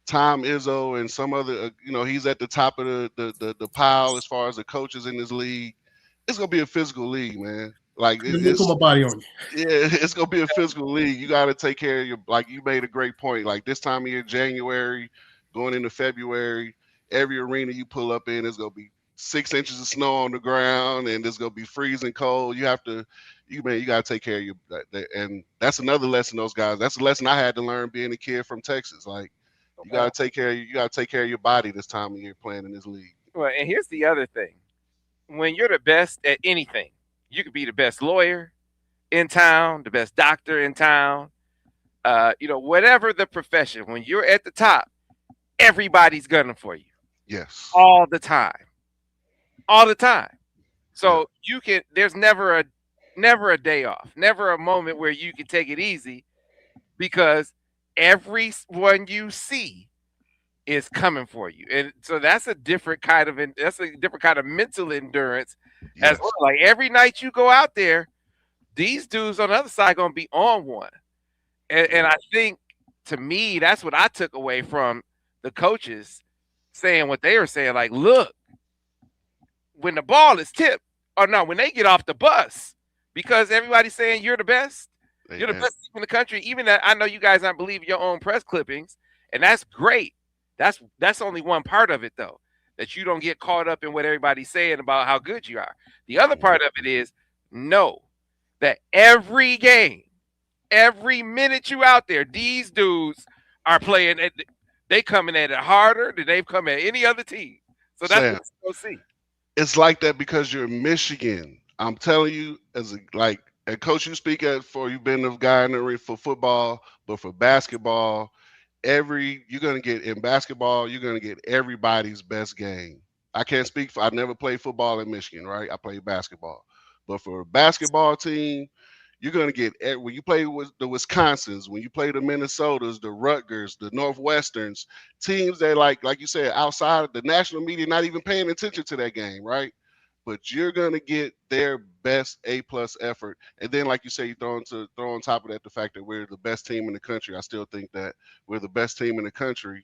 C: Tom Izzo and some other, he's at the top of the pile as far as the coaches in this league, it's going to be a physical league, man. Like
B: Let me put my body on you.
C: Yeah, it's gonna be a physical league. You got to take care of your. Like you made a great point. Like this time of year, January, going into February, every arena you pull up in is gonna be 6 inches of snow on the ground, and it's gonna be freezing cold. You got to take care of your. And that's another lesson those guys. That's a lesson I had to learn being a kid from Texas. Like you got to take care. You got to take care of your body this time of year playing in this league.
A: Well, and here's the other thing: when you're the best at anything. You could be the best lawyer in town, the best doctor in town, whatever the profession. When you're at the top, everybody's gunning for you.
C: Yes.
A: All the time. All the time. So there's never a day off, never a moment where you can take it easy because everyone you see is coming for you. And so that's a different kind of mental endurance. Yes. As well. Like every night you go out there, these dudes on the other side gonna be on one. And I think to me, that's what I took away from the coaches saying what they were saying. Like, look, when the ball is tipped, or no, when they get off the bus, because everybody's saying you're the best, you're the best team in the country. Even that I know you guys aren't believing your own press clippings, and that's great. That's only one part of it though. That you don't get caught up in what everybody's saying about how good you are. The other part of it is know that every game, every minute you out there, these dudes are playing. They coming at it harder than they've come at any other team. So that's what we'll see.
C: It's like that because you're Michigan. I'm telling you, as a coach you speak at for, you've been the guy in the ring for football, but for basketball, you're gonna get in basketball, you're gonna get everybody's best game. I can't speak for I never played football in Michigan, right? I played basketball. But for a basketball team, you're gonna get when you play with the Wisconsins, when you play the Minnesotas, the Rutgers, the Northwesterns, teams that like you said, outside of the national media not even paying attention to that game, right? But you're gonna get their best A+ effort, and then like you say, you throw on top of that the fact that we're the best team in the country. I still think that we're the best team in the country.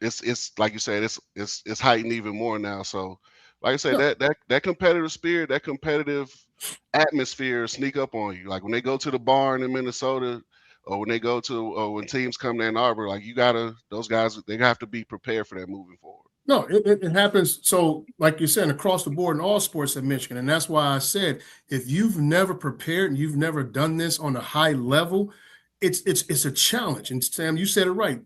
C: It's like you said, it's heightened even more now. So, like I said, that competitive spirit, that competitive atmosphere sneak up on you. Like when they go to the barn in Minnesota, or when they go to when teams come to Ann Arbor, like those guys, they have to be prepared for that moving forward.
B: No, it happens. So, like you're saying, across the board in all sports at Michigan. And that's why I said, if you've never prepared and you've never done this on a high level, it's a challenge. And Sam, you said it right.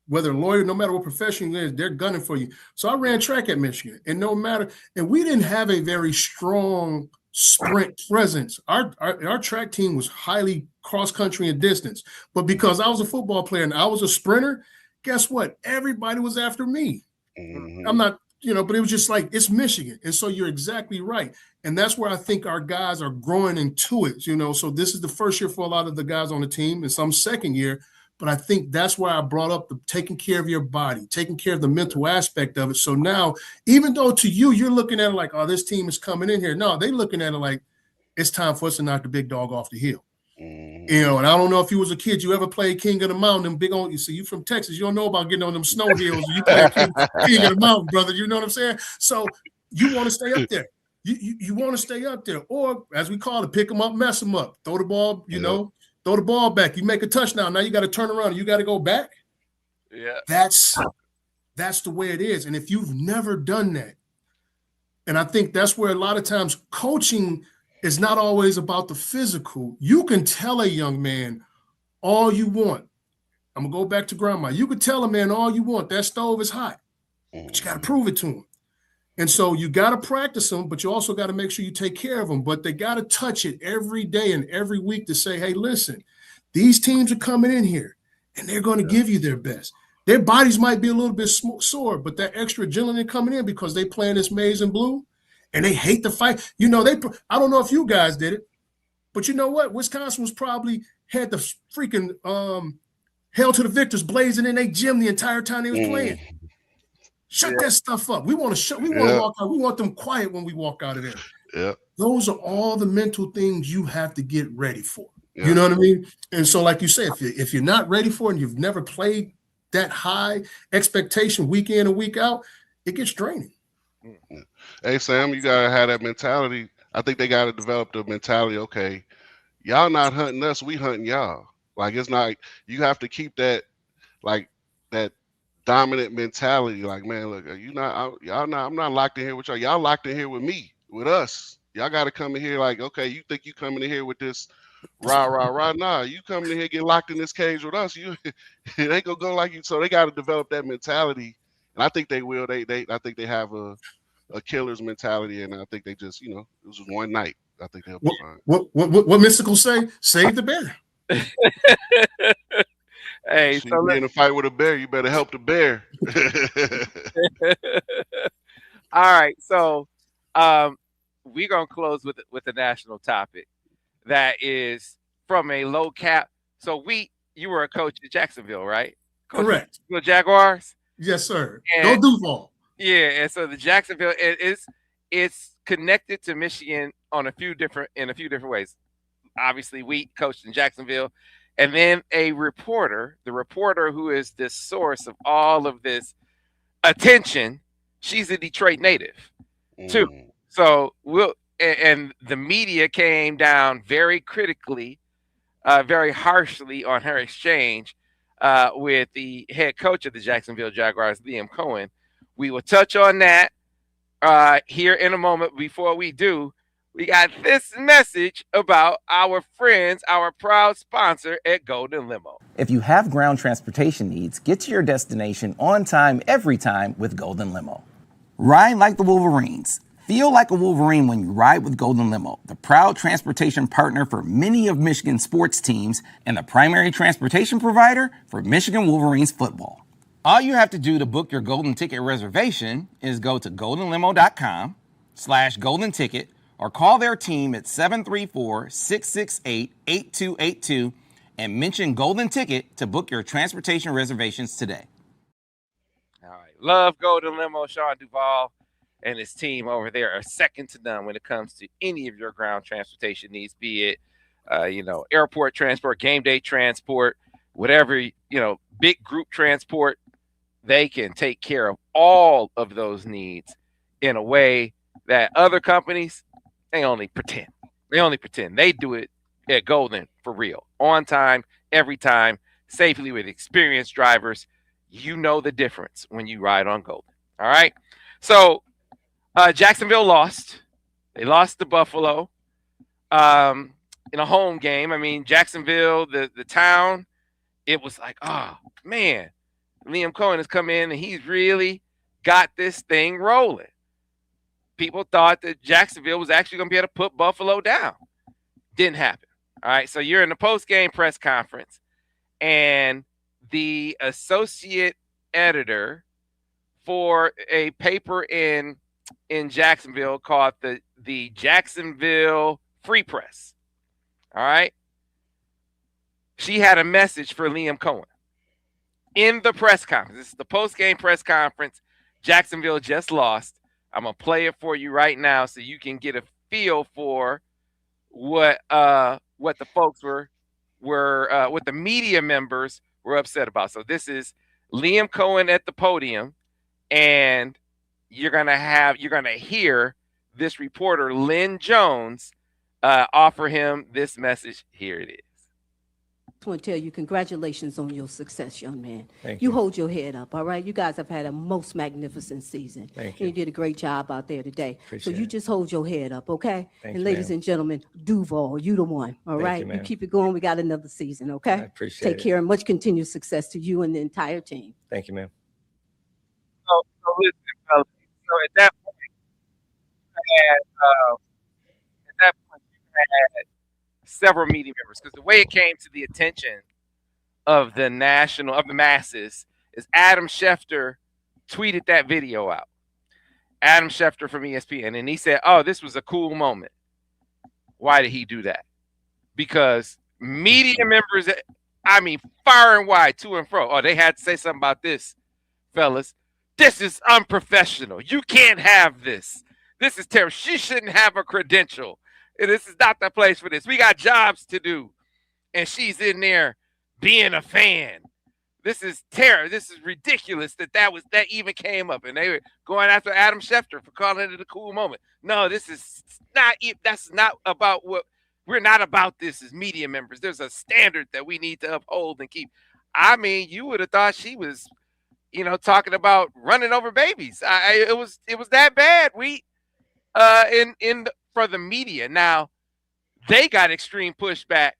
B: Whether a lawyer, no matter what profession it is, they're gunning for you. So I ran track at Michigan, and we didn't have a very strong sprint presence. Our track team was highly cross country and distance. But because I was a football player and I was a sprinter, guess what? Everybody was after me. Mm-hmm. I'm not, but it was just like, it's Michigan. And so you're exactly right. And that's where I think our guys are growing into it, So this is the first year for a lot of the guys on the team and some second year. But I think that's why I brought up the taking care of your body, taking care of the mental aspect of it. So now, even though to you, you're looking at it like, oh, this team is coming in here. No, they're looking at it like, it's time for us to knock the big dog off the hill. Mm-hmm. And I don't know if you was a kid, you ever played King of the Mountain, you from Texas, you don't know about getting on them snow hills. You play King of the Mountain, brother. You know what I'm saying? So you want to stay up there. You want to stay up there. Or as we call it, pick them up, mess them up, throw the ball, throw the ball back. You make a touchdown. Now you got to turn around and you got to go back.
A: Yeah.
B: That's the way it is. And if you've never done that, and I think that's where a lot of times coaching is not always about the physical. You can tell a young man all you want. I'm going to go back to grandma. You can tell a man all you want. That stove is hot. But you got to prove it to him. And so you got to practice them, but you also got to make sure you take care of them. But they got to touch it every day and every week to say, hey, listen, these teams are coming in here and they're going to give you their best. Their bodies might be a little bit sore, but that extra adrenaline coming in because they playing this maize and blue and they hate the fight. You know, I don't know if you guys did it, but you know what? Wisconsin was probably had the freaking Hail to the Victors blazing in their gym the entire time they was playing. Shut that stuff up. We want to walk out. We want them quiet when we walk out of there.
C: Yeah.
B: Those are all the mental things you have to get ready for. Yeah. You know what I mean? And so, like you said, if you're not ready for it and you've never played that high expectation week in and week out, it gets draining.
C: Hey, Sam, you got to have that mentality. I think they got to develop the mentality, okay, y'all not hunting us, we hunting y'all. Like, it's not, you have to keep that, like, that dominant mentality. Like, man, look, I'm not locked in here with y'all. Y'all locked in here with me, with us. Y'all got to come in here like, okay, you think you coming in here with this rah. Nah, you coming in here get locked in this cage with us. You it ain't gonna go like you. So they got to develop that mentality, and I think they will. I think they have a killer's mentality, and I think they just, you know, it was one night. I think they'll be fine.
B: What Mystical say? Save the bear.
A: Hey,
C: so you're in a fight with a bear, you better help the bear.
A: All right, so we're gonna close with a national topic that is from a low cap. So you were a coach at Jacksonville, right?
B: Correct.
A: The Jaguars.
B: Yes, sir. Go Duval.
A: Yeah, and so the Jacksonville it's connected to Michigan in a few different ways. Obviously, we coached in Jacksonville, and then the reporter who is the source of all of this attention, she's a Detroit native too. So and the media came down very critically, very harshly on her exchange with the head coach of the Jacksonville Jaguars, Liam Coen. We will touch on that here in a moment. Before we do, we got this message about our friends, our proud sponsor at Golden Limo.
D: If you have ground transportation needs, get to your destination on time, every time with Golden Limo. Ride like the Wolverines. Feel like a Wolverine when you ride with Golden Limo, the proud transportation partner for many of Michigan's sports teams and the primary transportation provider for Michigan Wolverines football. All you have to do to book your golden ticket reservation is go to goldenlimo.com/golden ticket or call their team at 734-668-8282 and mention Golden Ticket to book your transportation reservations today.
A: All right. Love Golden Limo. Sean Duvall and his team over there are second to none when it comes to any of your ground transportation needs, be it, airport transport, game day transport, whatever, big group transport. They can take care of all of those needs in a way that other companies, they only pretend. They do it at Golden for real. On time, every time, safely with experienced drivers. You know the difference when you ride on Golden. All right? So, Jacksonville lost. They lost to Buffalo in a home game. I mean, Jacksonville, the town, it was like, oh, man, Liam Coen has come in and he's really got this thing rolling. People thought that Jacksonville was actually going to be able to put Buffalo down. Didn't happen. All right, so you're in the post-game press conference, and the associate editor for a paper in Jacksonville called the Jacksonville Free Press. All right. She had a message for Liam Coen in the press conference. This is the post-game press conference. Jacksonville just lost. I'm going to play it for you right now so you can get a feel for what the folks what the media members were upset about. So this is Liam Coen at the podium, and you're gonna hear this reporter Lynn Jones offer him this message. Here it is.
E: I want to tell you congratulations on your success, young man.
D: Thank you.
E: You hold your head up, all right? You guys have had a most magnificent season.
D: Thank
E: you. And you did a great job out there today.
D: Appreciate
E: so you
D: it.
E: just hold your head up, okay?
D: Thank
E: and
D: you,
E: ladies
D: ma'am.
E: and gentlemen, Duval, you the one, all
D: Thank
E: right?
D: you, ma'am.
E: keep it going. We got another season, okay?
D: I appreciate
E: Take
D: it.
E: care and much continued success to you and the entire team.
D: Thank you, ma'am.
A: So listen, fellas. So at that point, at that point you had several media members because the way it came to the attention of the masses is Adam Schefter tweeted that video out. Adam Schefter from ESPN, and he said, "Oh, this was a cool moment." Why did he do that? Because media members, I mean, far and wide, to and fro. Oh, they had to say something about this, fellas. This is unprofessional. You can't have this. This is terrible. She shouldn't have a credential. This is not the place for this. We got jobs to do. And she's in there being a fan. This is terror. This is ridiculous that even came up. And they were going after Adam Schefter for calling it a cool moment. No, that's not about what we're not about this as media members. There's a standard that we need to uphold and keep. I mean, you would have thought she was, talking about running over babies. It was that bad. For the media. Now, they got extreme pushback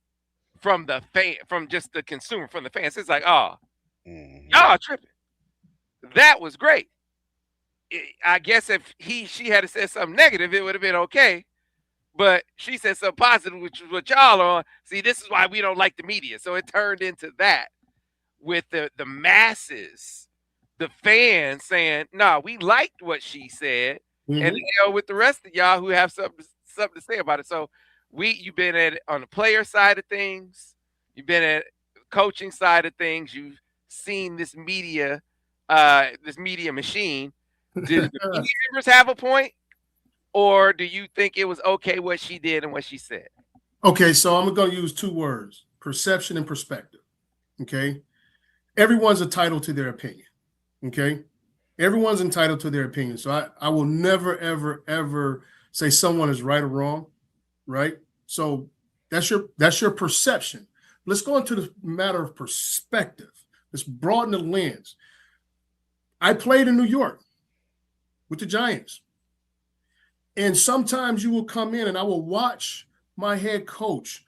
A: from the fan, from just the consumer, from the fans. It's like, oh, y'all tripping. That was great. I guess if she had said something negative, it would have been okay. But she said something positive, which is what y'all are on. See, this is why we don't like the media. So it turned into that with the masses, the fans saying, no, we liked what she said. And with the rest of y'all who have something to say about it. So you've been at it on the player side of things. You've been at the coaching side of things. You've seen this media machine. Did the media members have a point? Or do you think it was okay what she did and what she said?
B: Okay, so I'm going to use two words, perception and perspective. Okay? Everyone's entitled to their opinion. Okay? Everyone's entitled to their opinion. So I will never, ever, ever say someone is right or wrong, right? So that's your perception. Let's go into the matter of perspective. Let's broaden the lens. I played in New York with the Giants. And sometimes you will come in and I will watch my head coach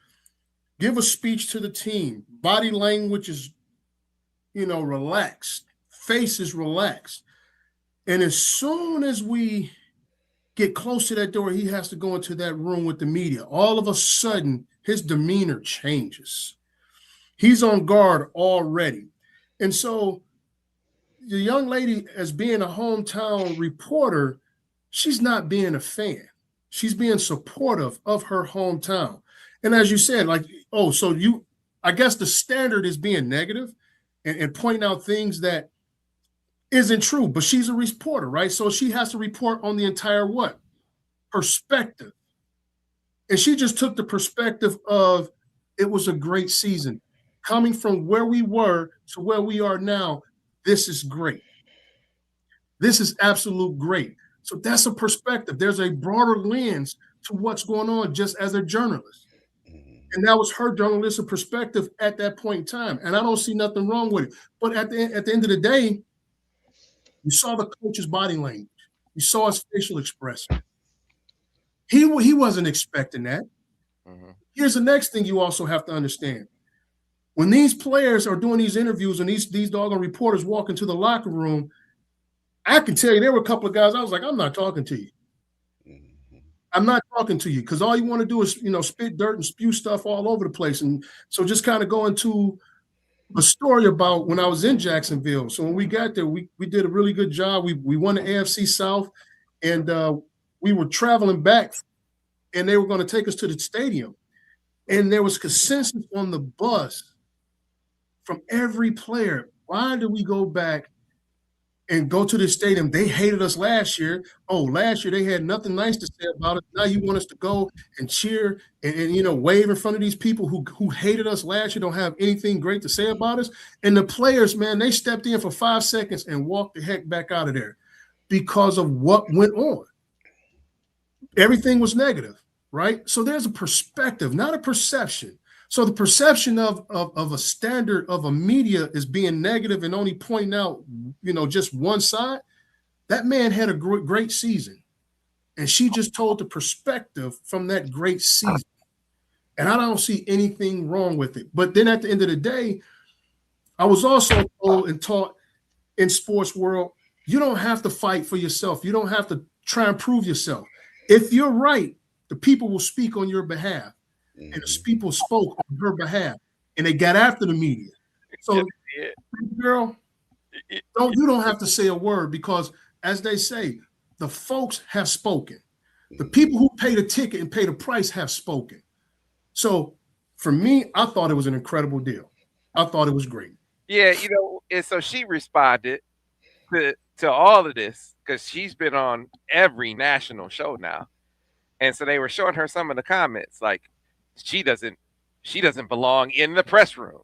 B: give a speech to the team. Body language is, relaxed. Face is relaxed. And as soon as we get close to that door, he has to go into that room with the media. All of a sudden, his demeanor changes. He's on guard already. And so the young lady, as being a hometown reporter, she's not being a fan. She's being supportive of her hometown. And as you said, I guess the standard is being negative and pointing out things that isn't true, but she's a reporter, right? So she has to report on the entire what? Perspective. And she just took the perspective of it was a great season. Coming from where we were to where we are now, this is great. This is absolute great. So that's a perspective. There's a broader lens to what's going on just as a journalist. And that was her journalistic perspective at that point in time. And I don't see nothing wrong with it. But at the end of the day, you saw the coach's body language. You saw his facial expression. He wasn't expecting that. Mm-hmm. Here's the next thing you also have to understand. When these players are doing these interviews and these doggone reporters walk into the locker room, I can tell you there were a couple of guys I was like, I'm not talking to you. Mm-hmm. I'm not talking to you because all you want to do is, spit dirt and spew stuff all over the place. And so just kind of go into a story about when I was in Jacksonville. So when we got there, we did a really good job. We won the AFC South, and we were traveling back, and they were going to take us to the stadium. And there was consensus on the bus from every player. Why did we go back and go to the stadium? They hated us last year. Oh, last year they had nothing nice to say about us. Now you want us to go and cheer and wave in front of these people who hated us last year, don't have anything great to say about us. And the players, man, they stepped in for 5 seconds and walked the heck back out of there because of what went on. Everything was negative, right? So there's a perspective, not a perception. So the perception of a standard of a media is being negative and only pointing out, just one side. That man had a great season. And she just told the perspective from that great season. And I don't see anything wrong with it. But then at the end of the day, I was also told and taught in sports world, you don't have to fight for yourself. You don't have to try and prove yourself. If you're right, the people will speak on your behalf. And the people spoke on her behalf, and they got after the media. So, girl, you don't have to say a word because, as they say, the folks have spoken. The people who pay the ticket and pay the price have spoken. So, for me, I thought it was an incredible deal. I thought it was great.
A: Yeah, and so she responded to all of this because she's been on every national show now. And so they were showing her some of the comments, like she doesn't belong in the press room.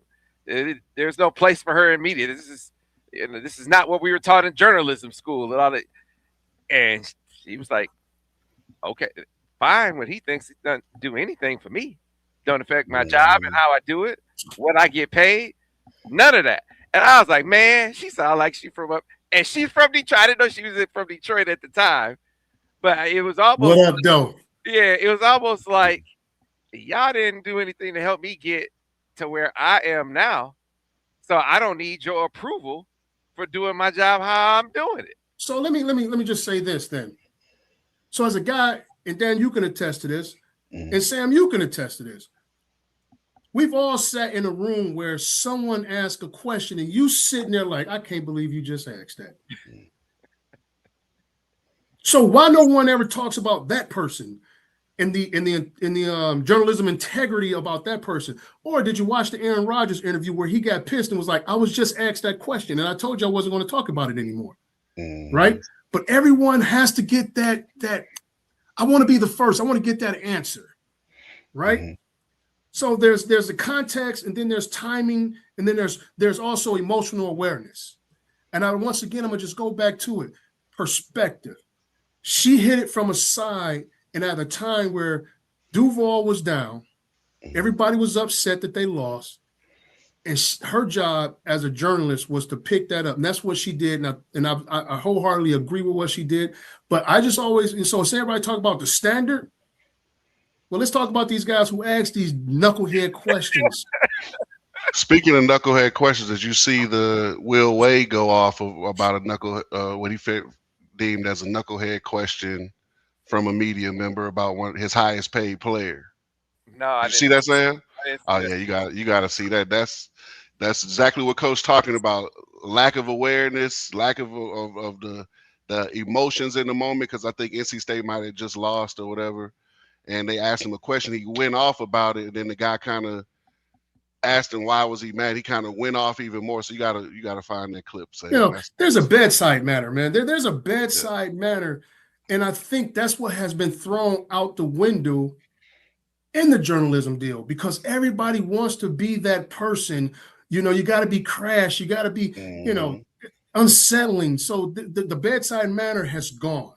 A: There's no place for her in media. This is not what we were taught in journalism school and all that. And she was like, okay, fine. What he thinks it doesn't do anything for me. Don't affect my job and how I do it, what I get paid. None of that. And I was like, man, she sounded like she's from Detroit. I didn't know she was from Detroit at the time. But it was almost
B: what up, though?
A: Yeah, it was almost like y'all didn't do anything to help me get to where I am now. So I don't need your approval for doing my job how I'm doing it.
B: So let me just say this then. So as a guy, and Dan, you can attest to this, and Sam, you can attest to this. We've all sat in a room where someone asked a question and you sitting there like, I can't believe you just asked that. So why no one ever talks about that person and the journalism integrity about that person? Or did you watch the Aaron Rodgers interview where he got pissed and was like, I was just asked that question and I told you I wasn't going to talk about it anymore. Right? But everyone has to get that I want to be the first. I want to get that answer. Right? So there's the context, and then there's timing, and then there's also emotional awareness. And once again, I'm gonna just go back to it. Perspective. She hit it from a side, and at a time where Duval was down, everybody was upset that they lost, and her job as a journalist was to pick that up, and that's what she did. And I wholeheartedly agree with what she did. But I just always, and so everybody talk about the standard. Well, let's talk about these guys who ask these knucklehead questions.
C: Speaking of knucklehead questions, did you see the Will Wade go off about what he deemed as a knucklehead question from a media member about his highest paid player?
A: No, I didn't
C: see that, Sam?
A: Oh
C: yeah, you got to see that. That's exactly what Coach talking about. Lack of awareness, lack of the emotions in the moment, because I think NC State might have just lost or whatever. And they asked him a question. He went off about it, and then the guy kind of asked him why was he mad. He kind of went off even more. So you gotta find that clip. So
B: there's a bedside manner, man. There's a bedside manner, and I think that's what has been thrown out the window in the journalism deal, because everybody wants to be that person. You got to be crash. You got to be, unsettling. So the bedside manner has gone.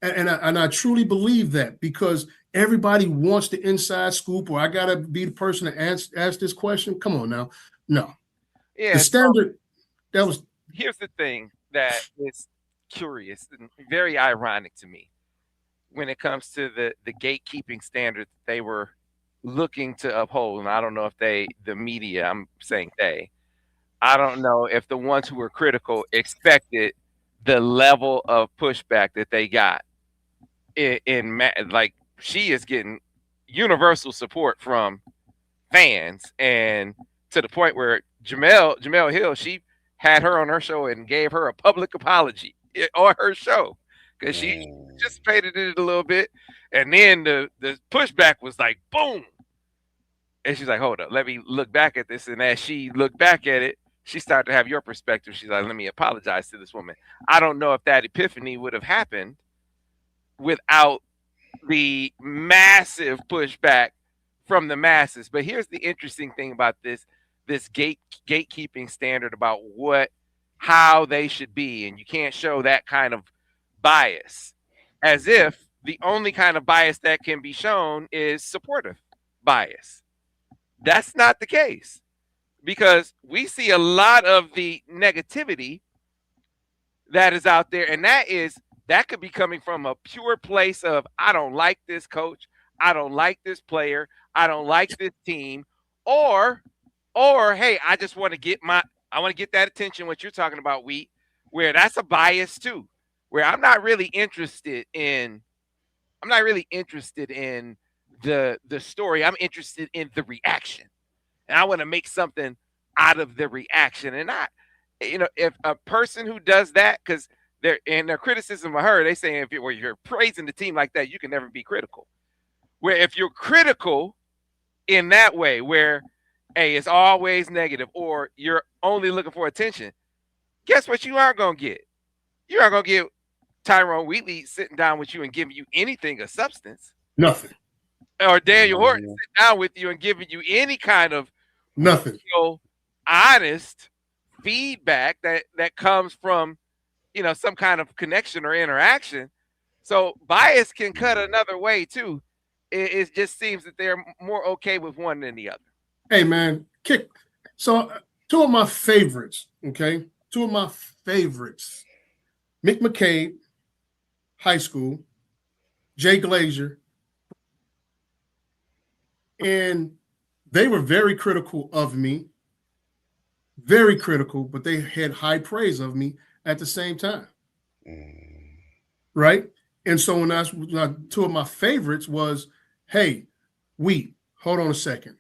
B: And I truly believe that, because everybody wants the inside scoop, or I got to be the person to ask this question. Come on now. No.
A: Yeah.
B: The standard, that was.
A: Here's the thing that is curious and very ironic to me when it comes to the gatekeeping standard that they were looking to uphold. And I don't know if the media, I'm saying I don't know if the ones who were critical expected the level of pushback that they got. Like, she is getting universal support from fans, and to the point where Jamel Hill, she had her on her show and gave her a public apology on her show because she participated in it a little bit, and then the pushback was like boom, and she's like, hold up, let me look back at this. And as she looked back at it, she started to have your perspective. She's like, let me apologize to this woman. I don't know if that epiphany would have happened without the massive pushback from the masses. But here's the interesting thing about this gatekeeping standard about how they should be. And you can't show that kind of bias, as if the only kind of bias that can be shown is supportive bias. That's not the case, because we see a lot of the negativity that is out there, and that could be coming from a pure place of, I don't like this coach, I don't like this player, I don't like this team, or hey, I just want to get that attention, what you're talking about, Wheat, where that's a bias too, where I'm not really interested in the story. I'm interested in the reaction. And I want to make something out of the reaction. And if a person who does that, because they're in their criticism of her, they say if you're praising the team like that, you can never be critical. Where if you're critical in that way, where hey, it's always negative, or you're only looking for attention, guess what you aren't gonna get? You aren't gonna get Tyrone Wheatley sitting down with you and giving you anything of substance.
B: Nothing.
A: Or Daniel Horton sitting down with you and giving you any kind of
B: nothing.
A: Honest feedback that comes from some kind of connection or interaction. So bias can cut another way too. It just seems that they're more okay with one than the other.
B: Hey man, so two of my favorites, okay? Two of my favorites. Mick McCabe, high school, Jay Glazier. And they were very critical of me. Very critical, but they had high praise of me at the same time. Right? And so when two of my favorites was, hey, hold on a second.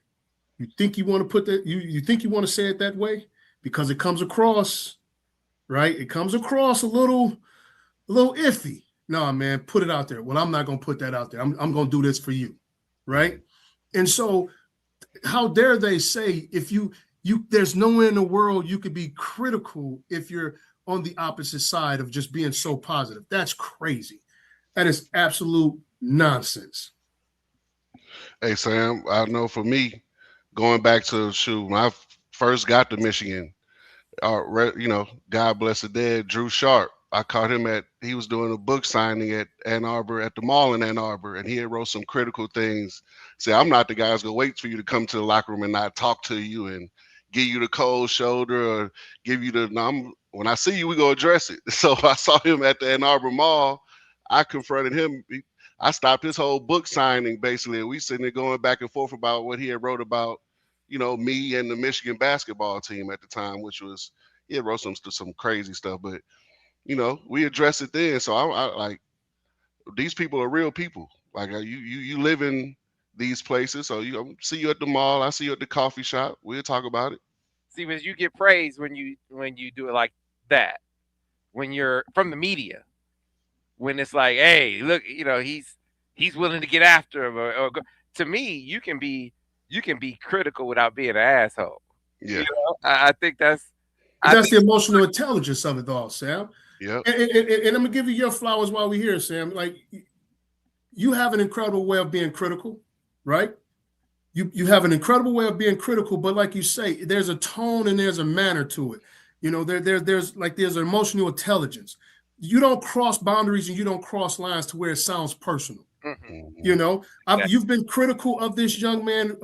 B: You think you want to put that, you think you want to say it that way? Because it comes across, right? It comes across a little iffy. No, man, put it out there. Well, I'm not going to put that out there. I'm going to do this for you. Right? And so how dare they say if you there's nowhere in the world you could be critical if you're on the opposite side of just being so positive. That's crazy. That is absolute nonsense.
C: Hey, Sam, I know for me, going back to when I first got to Michigan, God bless the dead, Drew Sharp. I caught him he was doing a book signing at Ann Arbor, at the mall in Ann Arbor, and he had wrote some critical things. Say, I'm not the guy who's going to wait for you to come to the locker room and not talk to you and give you the cold shoulder or give you when I see you, we go address it. So I saw him at the Ann Arbor Mall. I confronted him. I stopped his whole book signing, basically. And we sitting there going back and forth about what he had wrote about, me and the Michigan basketball team at the time, which was, he had wrote some crazy stuff, but we addressed it then. So I like, these people are real people. Like you live in these places. So see you at the mall. I see you at the coffee shop. We'll talk about it.
A: See, because you get praise when you do it like that. When you're from the media, when it's like, hey, look, he's willing to get after him. Or to me, you can be critical without being an asshole.
C: Yeah,
A: I think that's
B: the emotional intelligence of it all, Sam.
C: Yeah.
B: And I'm gonna give you your flowers while we're here, Sam. Like, you have an incredible way of being critical, right? You have an incredible way of being critical, but like you say, there's a tone and there's a manner to it. There's an emotional intelligence. You don't cross boundaries and you don't cross lines to where it sounds personal. Mm-hmm. You've been critical of this young man,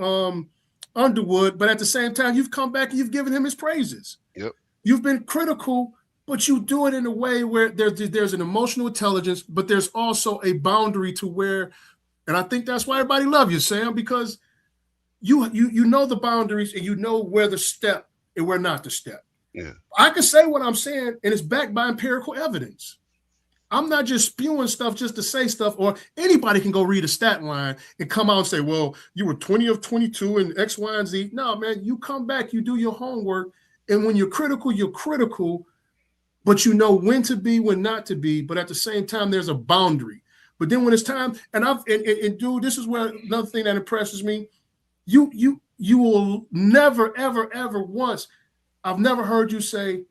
B: Underwood, but at the same time, you've come back and you've given him his praises.
C: Yep.
B: You've been critical, but you do it in a way where there's an emotional intelligence, but there's also a boundary to where, and I think that's why everybody loves you, Sam, because you know the boundaries and you know where to step and where not to step.
C: Yeah.
B: I can say what I'm saying, and it's backed by empirical evidence. I'm not just spewing stuff just to say stuff, or anybody can go read a stat line and come out and say, well, you were 20 of 22 and X, Y, and Z. No, man, you come back, you do your homework, and when you're critical, but you know when to be, when not to be, but at the same time, there's a boundary. But then when it's time, and dude, this is where another thing that impresses me, you will never, ever, ever once, I've never heard you say,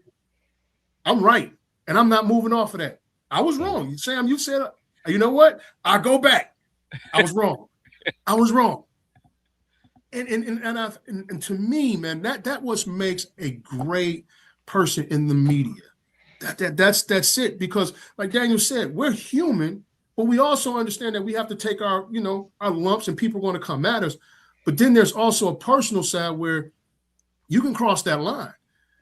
B: I'm right, and I'm not moving off of that. I was wrong. Sam, you said, you know what? I go back. I was wrong. I was wrong. And to me, man, that what makes a great person in the media. That's it. Because like Daniel said, we're human, but we also understand that we have to take our lumps and people are going to come at us. But then there's also a personal side where you can cross that line.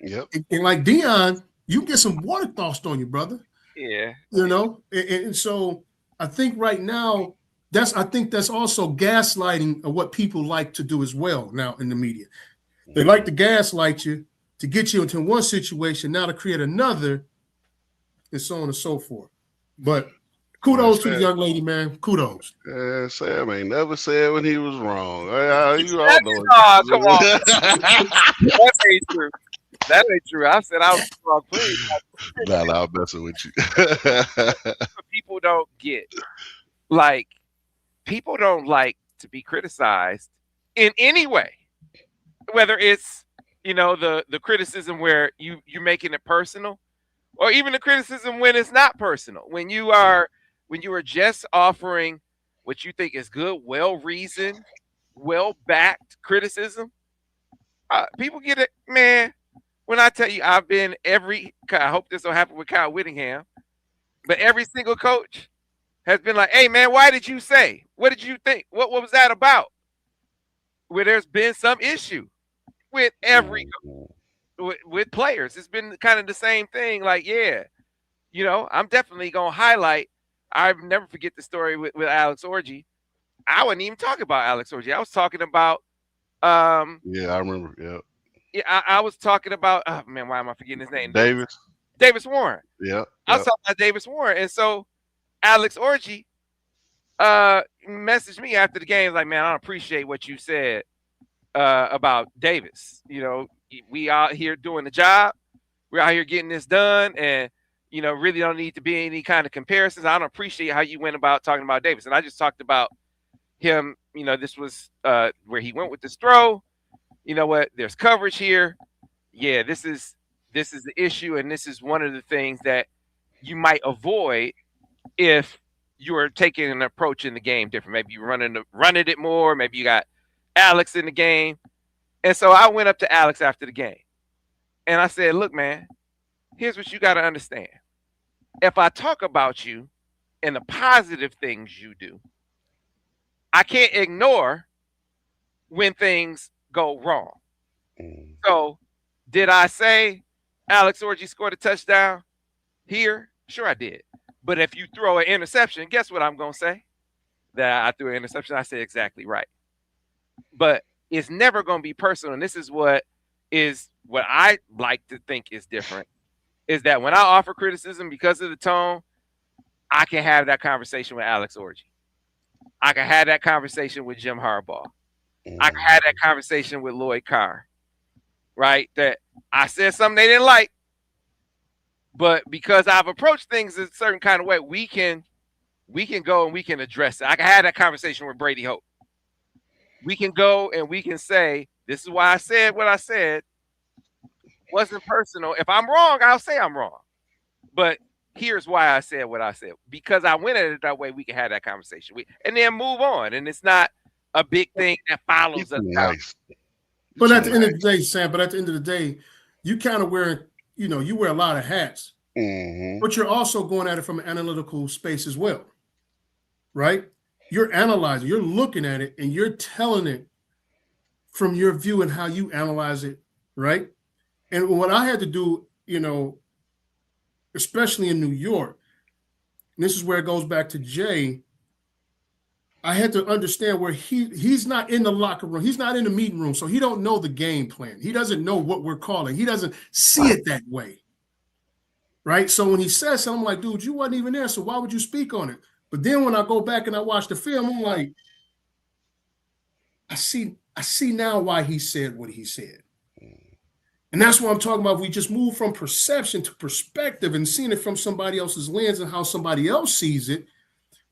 C: Yep.
B: And like Dion, you can get some water tossed on you, brother.
A: Yeah.
B: And so I think right now that's also gaslighting of what people like to do as well now in the media. They like to gaslight you to get you into one situation, now to create another, and so on and so forth. But kudos to the young lady, man. Kudos.
C: Yeah, Sam ain't never said when he was wrong. You all know it.
A: Oh, come on. That ain't true. That ain't true. I said I was wrong. Please.
C: Nah, I'm messing with you.
A: People don't get. Like, people don't like to be criticized in any way. Whether it's, the criticism where you're making it personal, or even the criticism when it's not personal. When you are just offering what you think is good, well-reasoned, well-backed criticism, people get it, man. When I tell you, I've been I hope this will happen with Kyle Whittingham, but every single coach has been like, hey, man, why did you say? What did you think? What was that about? Where there's been some issue with every with players. It's been kind of the same thing. Like, yeah, I'm definitely going to highlight. I'll never forget the story with Alex Orji. I wasn't even talking about Alex Orji. I was talking about
C: yeah, I remember. Yeah.
A: Yeah, I was talking about, oh man, why am I forgetting his name?
C: Davis
A: Warren.
C: Yeah.
A: I was talking about Davis Warren. And so Alex Orji messaged me after the game, like, man, I don't appreciate what you said about Davis. We out here doing the job. We're out here getting this done, and really don't need to be any kind of comparisons. I don't appreciate how you went about talking about Davis. And I just talked about him, this was where he went with this throw. You know what? There's coverage here. Yeah, this is the issue, and this is one of the things that you might avoid if you are taking an approach in the game different. Maybe you're running it more. Maybe you got Alex in the game. And so I went up to Alex after the game, and I said, look, man, here's what you got to understand. If I talk about you and the positive things you do, I can't ignore when things go wrong. So did I say Alex Orji scored a touchdown here? Sure I did. But if you throw an interception, guess what I'm going to say? That I threw an interception. I said exactly right. But it's never going to be personal. And this is what I like to think is different, is that when I offer criticism because of the tone, I can have that conversation with Alex Orji. I can have that conversation with Jim Harbaugh. I had that conversation with Lloyd Carr, right? That I said something they didn't like, but because I've approached things a certain kind of way, we can go and we can address it. I can have that conversation with Brady Hope. We can go and we can say, this is why I said what I said. Wasn't personal. If I'm wrong, I'll say I'm wrong. But here's why I said what I said. Because I went at it that way, we can have that conversation. And then move on. And it's not a big thing that follows us.
C: Nice.
B: But at the end of the day, Sam, you kind of you wear a lot of hats, but you're also going at it from an analytical space as well, right? You're analyzing, you're looking at it, and you're telling it from your view and how you analyze it, right? And what I had to do, especially in New York, and this is where it goes back to Jay, I had to understand where he's not in the locker room. He's not in the meeting room, so he don't know the game plan. He doesn't know what we're calling. He doesn't see it that way, right? So when he says something, I'm like, dude, you wasn't even there, so why would you speak on it? But then when I go back and I watch the film, I'm like, I see now why he said what he said. And that's what I'm talking about. We just move from perception to perspective and seeing it from somebody else's lens and how somebody else sees it.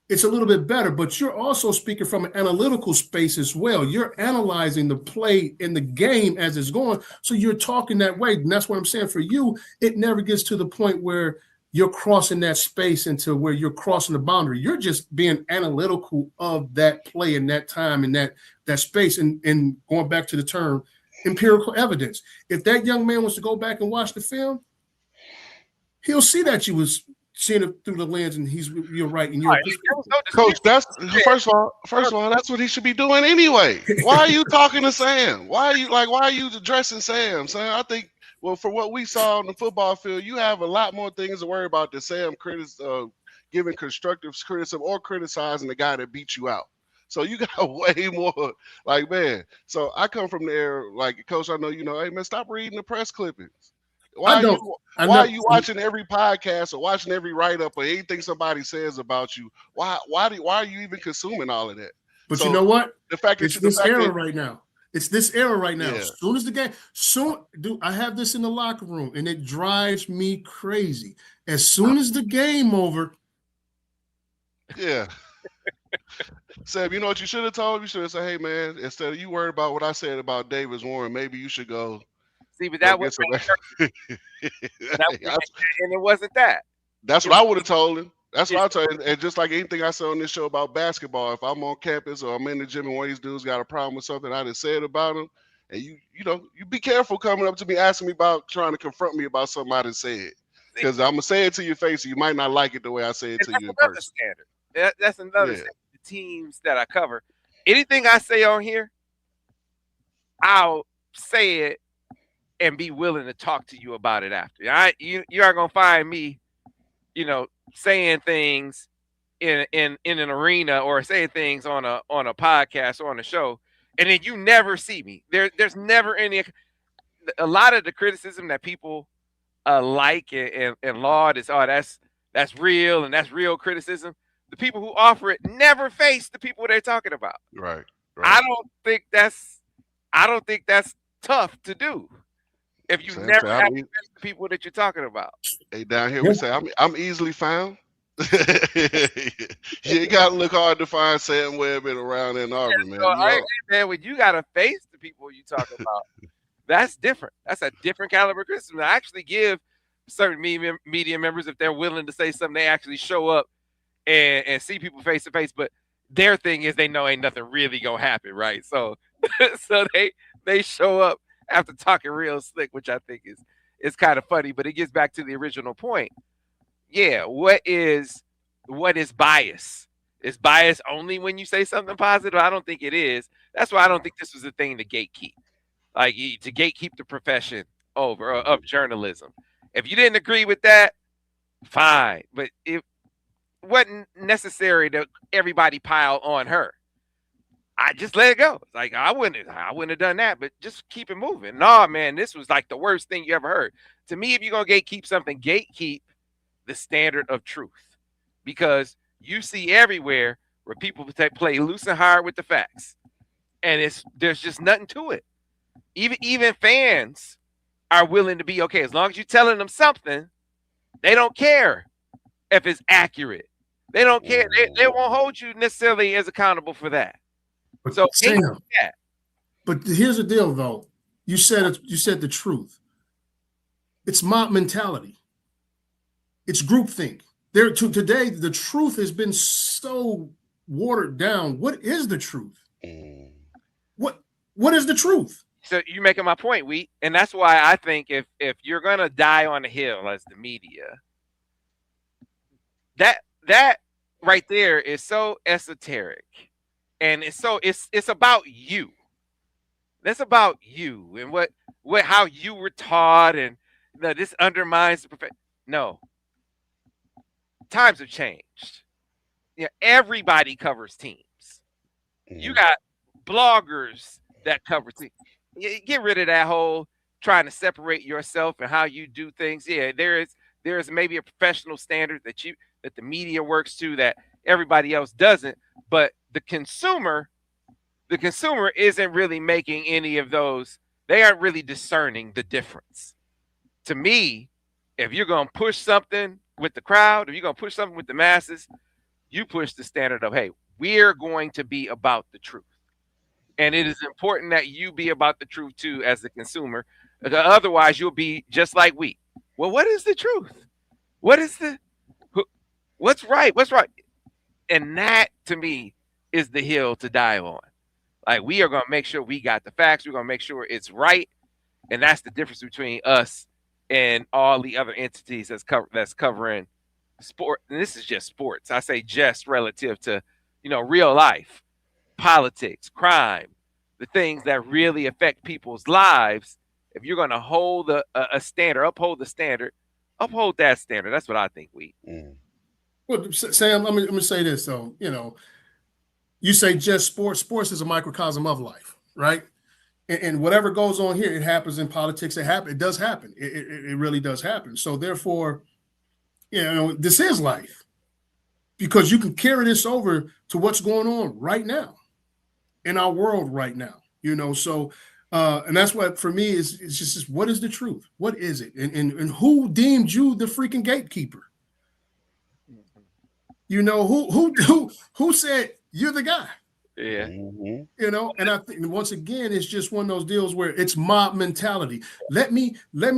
B: It's a little bit better, but you're also speaking from an analytical space as well. You're analyzing the play in the game as it's going. So you're talking that way. And that's what I'm saying. For you, it never gets to the point where you're crossing that space into where you're crossing the boundary. You're just being analytical of that play in that time and that space. And going back to the term empirical evidence. If that young man wants to go back and watch the film, he'll see that you was seeing it through the lens, and you're right. And you're
C: Coach, that's first of all, that's what he should be doing anyway. Why are you talking to Sam? Why are you addressing Sam? Sam, I think, well, for what we saw on the football field, you have a lot more things to worry about than Sam giving constructive criticism or criticizing the guy that beat you out. So you got way more, man. So I come from there, Coach, I know, hey, man, stop reading the press clippings. Why are you
B: know.
C: watching every podcast or watching every write-up or anything somebody says about you? Why are you even consuming all of that?
B: But you know what?
C: The fact that
B: it's this era right now. It's this era right now.
C: Yeah.
B: Soon as the game, I have this in the locker room, and it drives me crazy. As soon as the game over.
C: Yeah. Seb, you know what you should have told him? You should have said, hey, man, instead of you worried about what I said about Davis Warren, maybe you should go.
A: See, but that was and it wasn't that.
C: That's what I would have told him. That's what I told him. And just like anything I said on this show about basketball, if I'm on campus or I'm in the gym and one of these dudes got a problem with something I just said about him, and you be careful coming up to me asking me about trying to confront me about something I just said. Because I'm gonna say it to your face, and you might not like it the way I say it to you in person.
A: Standard. That's another standard. The teams that I cover, anything I say on here, I'll say it and be willing to talk to you about it after. You aren't gonna find me, saying things in an arena or saying things on a podcast or on a show, and then you never see me. There's never any. A lot of the criticism that people like and laud is, that's real and that's real criticism. The people who offer it never face the people they're talking about.
C: Right.
A: I don't think that's tough to do. If you never have to face the people that you're talking about.
C: Hey, down here we say I'm easily found. You gotta look hard to find Sam Webb and around Ann Arbor, man.
A: Man, when you gotta face the people you talk about, that's different. That's a different caliber criticism. I actually give certain media members, if they're willing to say something, they actually show up and see people face to face. But their thing is they know ain't nothing really gonna happen, right? So they show up after talking real slick, which I think is kind of funny. But it gets back to the original point. Yeah, what is bias? Is bias only when you say something positive? I don't think it is. That's why I don't think this was a thing to gatekeep. Like, to gatekeep the profession of journalism. If you didn't agree with that, fine. But it wasn't necessary to everybody pile on her. I just let it go. Like, I wouldn't have done that, but just keep it moving. No, man, this was like the worst thing you ever heard. To me, if you're going to gatekeep something, gatekeep the standard of truth. Because you see everywhere where people play loose and hard with the facts. And there's just nothing to it. Even fans are willing to be okay. As long as you're telling them something, they don't care if it's accurate. They don't care. They won't hold you necessarily as accountable for that.
B: But
A: So,
B: Sam, but here's the deal, though. You said the truth. It's mob mentality. It's groupthink. Today, the truth has been so watered down. What is the truth? What is the truth?
A: So you're making my point, Wheat. And that's why I think if you're going to die on the hill as the media, that right there is so esoteric. And it's about you. That's about you and how you were taught, and this undermines the profession. No. Times have changed. Everybody covers teams. You got bloggers that cover teams. Get rid of that whole trying to separate yourself and how you do things. Yeah, there is maybe a professional standard that the media works to that everybody else doesn't, but the consumer isn't really making any of those. They aren't really discerning the difference. To me, if you're going to push something with the crowd, if you're going to push something with the masses, you push the standard of, hey, we're going to be about the truth. And it is important that you be about the truth too as the consumer. Otherwise, you'll be just like we. Well, what is the truth? What's right? What's right? And that, to me, is the hill to die on. Like, we are going to make sure we got the facts. We're going to make sure it's right. And that's the difference between us and all the other entities that's covering sport. And this is just sports. I say just relative to, real life, politics, crime, the things that really affect people's lives. If you're going to hold a standard, uphold the standard, uphold that standard. That's what I think,
B: Well, Sam, I'm going to say this, though. You say just sports. Sports is a microcosm of life, right? And whatever goes on here, it happens in politics. It does happen. It really does happen. So therefore, this is life, because you can carry this over to what's going on right now in our world right now. So and that's what for me is, it's just what is the truth? What is it? And who deemed you the freaking gatekeeper? Who said you're the guy?
A: Yeah.
B: And I think once again, it's just one of those deals where it's mob mentality. Let me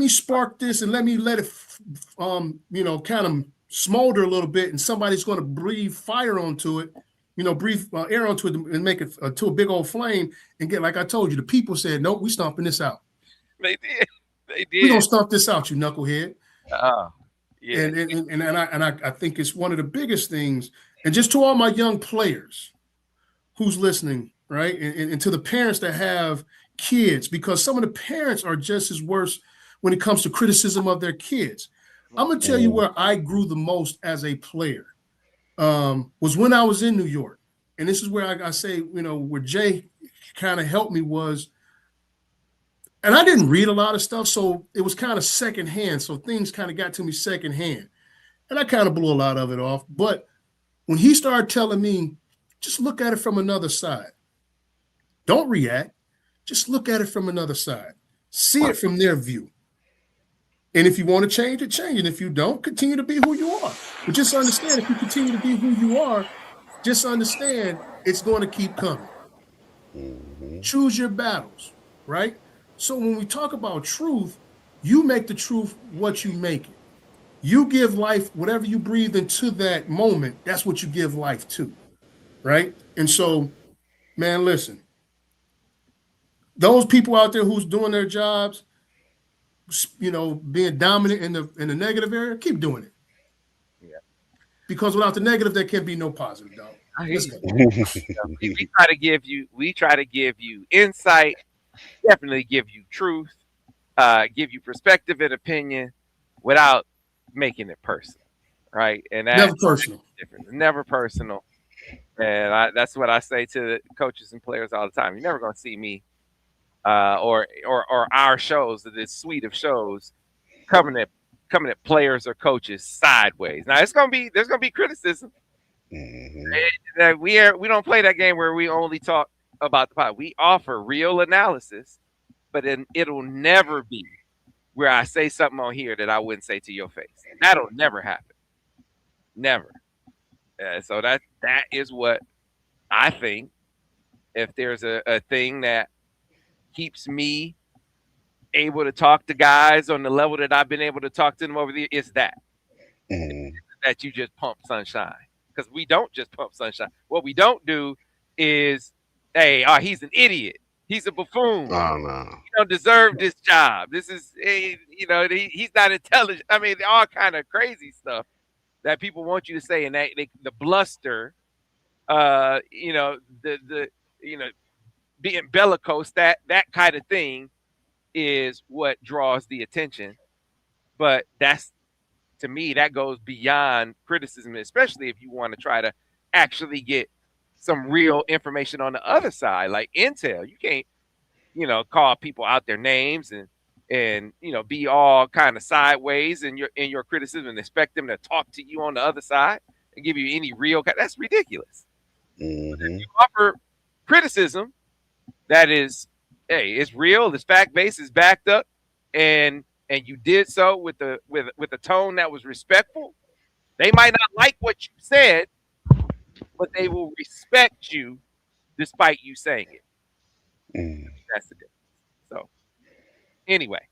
B: spark this and let it kind of smolder a little bit, and somebody's going to breathe fire onto it, breathe air onto it and make it to a big old flame and get, like I told you, the people said, nope, we stomping this out.
A: They did.
B: We gonna stomp this out, you knucklehead.
A: Yeah.
B: And I think it's one of the biggest things. And just to all my young players who's listening, right? And to the parents that have kids, because some of the parents are just as worse when it comes to criticism of their kids. I'm going to tell you where I grew the most as a player was when I was in New York. And this is where I say, where Jay kind of helped me was, and I didn't read a lot of stuff, so it was kind of secondhand. So things kind of got to me secondhand. And I kind of blew a lot of it off. But when he started telling me, just look at it from another side. Don't react. Just look at it from another side. See it from their view. And if you want to change it, change it. If you don't, continue to be who you are. But just understand, if you continue to be who you are, just understand it's going to keep coming. Choose your battles, right? So when we talk about truth, you make the truth what you make it. You give life, whatever you breathe into that moment, that's what you give life to. Right. And so, man, listen, those people out there who's doing their jobs, being dominant in the negative area, keep doing it.
A: Yeah.
B: Because without the negative, there can be no positive, dog.
A: We try to give you insight, definitely give you truth, give you perspective and opinion without making it personal. Right. And that's
B: never personal.
A: Different. Never personal. And that's what I say to the coaches and players all the time. You're never going to see me or our shows, this suite of shows, coming at players or coaches sideways. Now there's going to be criticism. We don't play that game where we only talk about the pot. We offer real analysis, but then it'll never be where I say something on here that I wouldn't say to your face. That'll never happen. Never. So that is what I think. If there's a thing that keeps me able to talk to guys on the level that I've been able to talk to them over the years, it's that. That you just pump sunshine. Because we don't just pump sunshine. What we don't do is, hey, he's an idiot. He's a buffoon.
C: Oh, no.
A: He don't deserve this job. This is, he's not intelligent. I mean, all kind of crazy stuff that people want you to say, and the bluster, being bellicose, that kind of thing is what draws the attention. But that's, to me, that goes beyond criticism, especially if you want to try to actually get some real information on the other side, like intel. You can't, call people out their names and be all kind of sideways in your criticism and expect them to talk to you on the other side and give you any real. That's ridiculous. If you offer criticism that is, hey, it's real, it's fact based, it's backed up, and you did so with a tone that was respectful. They might not like what you said, but they will respect you despite you saying it. That's the difference. So, anyway,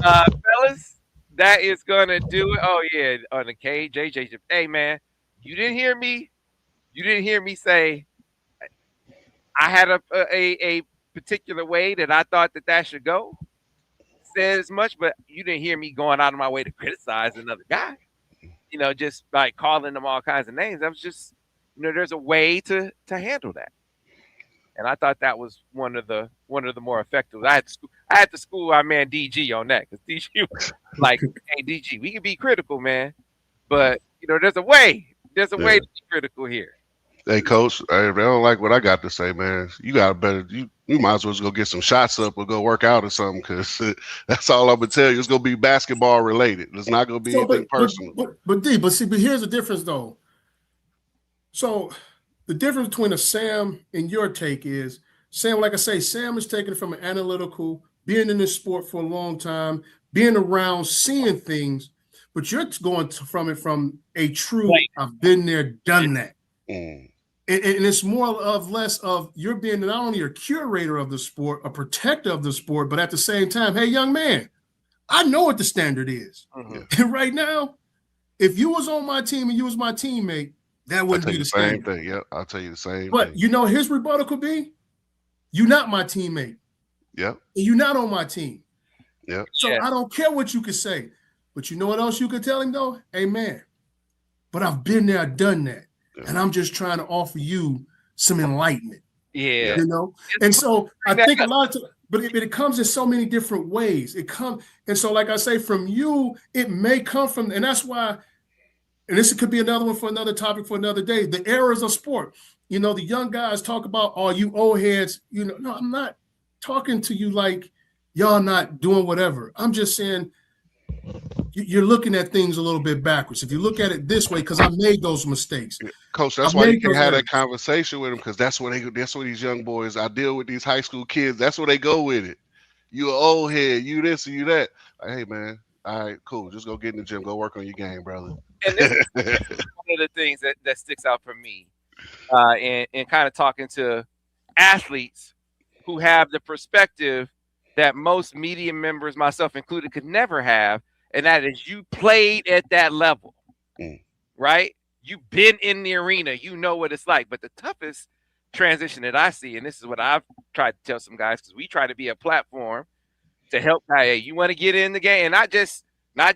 A: fellas, that is gonna do it. Oh yeah, on the JJ. Hey man, you didn't hear me. You didn't hear me say I had a particular way that I thought that should go. Said as much, but you didn't hear me going out of my way to criticize another guy. Just like calling them all kinds of names. That was just, there's a way to handle that. And I thought that was one of the more effective. I had to school our man DG on that, because DG was like, hey DG, we can be critical, man, but there's a way. There's a way to be critical here.
C: Hey, coach, hey, if they don't like what I got to say, man, you got better. You might as well just go get some shots up or go work out or something, because that's all I'm gonna tell you. It's gonna be basketball related. It's not gonna be anything personal.
B: But here's the difference though. So the difference between a Sam and your take is, Sam, like I say, Sam is taking it from an analytical, being in this sport for a long time, being around, seeing things, but you're going from a true, I've been there, done that. And it's more of less of you're being not only a curator of the sport, a protector of the sport, but at the same time, hey, young man, I know what the standard is. And right now, if you was on my team and you was my teammate, that wouldn't be the same
C: thing. Yep, I'll tell you the same thing.
B: But you know, his rebuttal could be, you're not my teammate.
C: Yep.
B: And you're not on my team.
C: Yep.
B: So I don't care what you could say. But you know what else you could tell him though? Hey man, but I've been there, done that. And I'm just trying to offer you some enlightenment.
A: Yeah.
B: You know? And so I think a lot of but it comes in so many different ways. And so like I say, from you, it may come from, and that's why, and this could be another one for another topic for another day, the errors of sport. You know, the young guys talk about, oh, you old heads, you know, no, I'm not talking to you like y'all not doing whatever. I'm just saying you're looking at things a little bit backwards. If you look at it this way, because I made those mistakes.
C: Coach, that's why you can have that conversation with them, because that's where these young boys, I deal with these high school kids, that's where they go with it. You an old head, you this and you that. Like, hey man, all right, cool. Just go get in the gym, go work on your game, brother.
A: And this is one of the things that sticks out for me. And kind of talking to athletes who have the perspective that most media members, myself included, could never have, and that is you played at that level, right? You've been in the arena, you know what it's like. But the toughest transition that I see, and this is what I've tried to tell some guys, because we try to be a platform to help. Hey, you want to get in the game, and not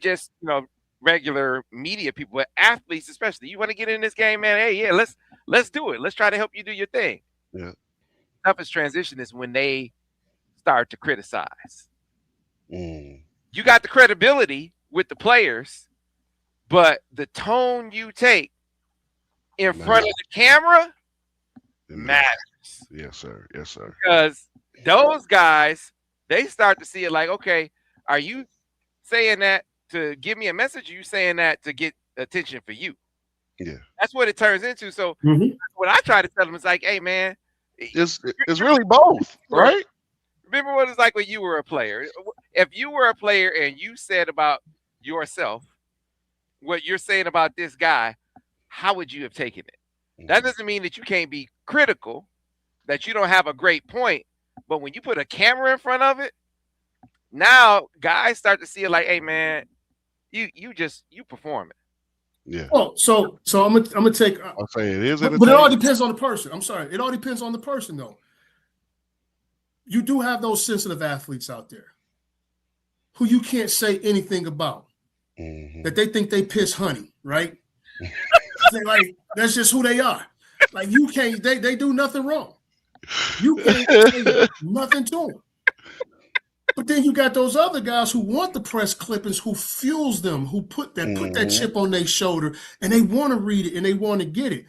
A: just you know, regular media people, but athletes especially. You want to get in this game, man? Hey, yeah, let's do it. Let's try to help you do your thing.
C: Yeah.
A: Toughest transition is when they start to criticize. You got the credibility with the players, but the tone you take in front of the camera matters.
C: Yes, sir. Yes, sir.
A: Because those guys, they start to see it like, okay, are you saying that to give me a message? Or are you saying that to get attention for you?
C: Yeah.
A: That's what it turns into. So what I try to tell them is like, hey, man,
C: it's really both, right?
A: Remember what it's like when you were a player. If you were a player and you said about yourself what you're saying about this guy, how would you have taken it? That doesn't mean that you can't be critical, that you don't have a great point. But when you put a camera in front of it, now guys start to see it like, hey, man, you perform it.
C: Yeah.
B: Well, so I'm gonna take.
C: I'll say it is,
B: but it all depends on the person. I'm sorry, it all depends on the person, though. You do have those sensitive athletes out there who you can't say anything about. That they think they piss honey, right? Like that's just who they are. Like you can't. They do nothing wrong. You can't say nothing to them. But then you got those other guys who want the press clippings, who fuels them, who put that chip on their shoulder, and they want to read it and they want to get it.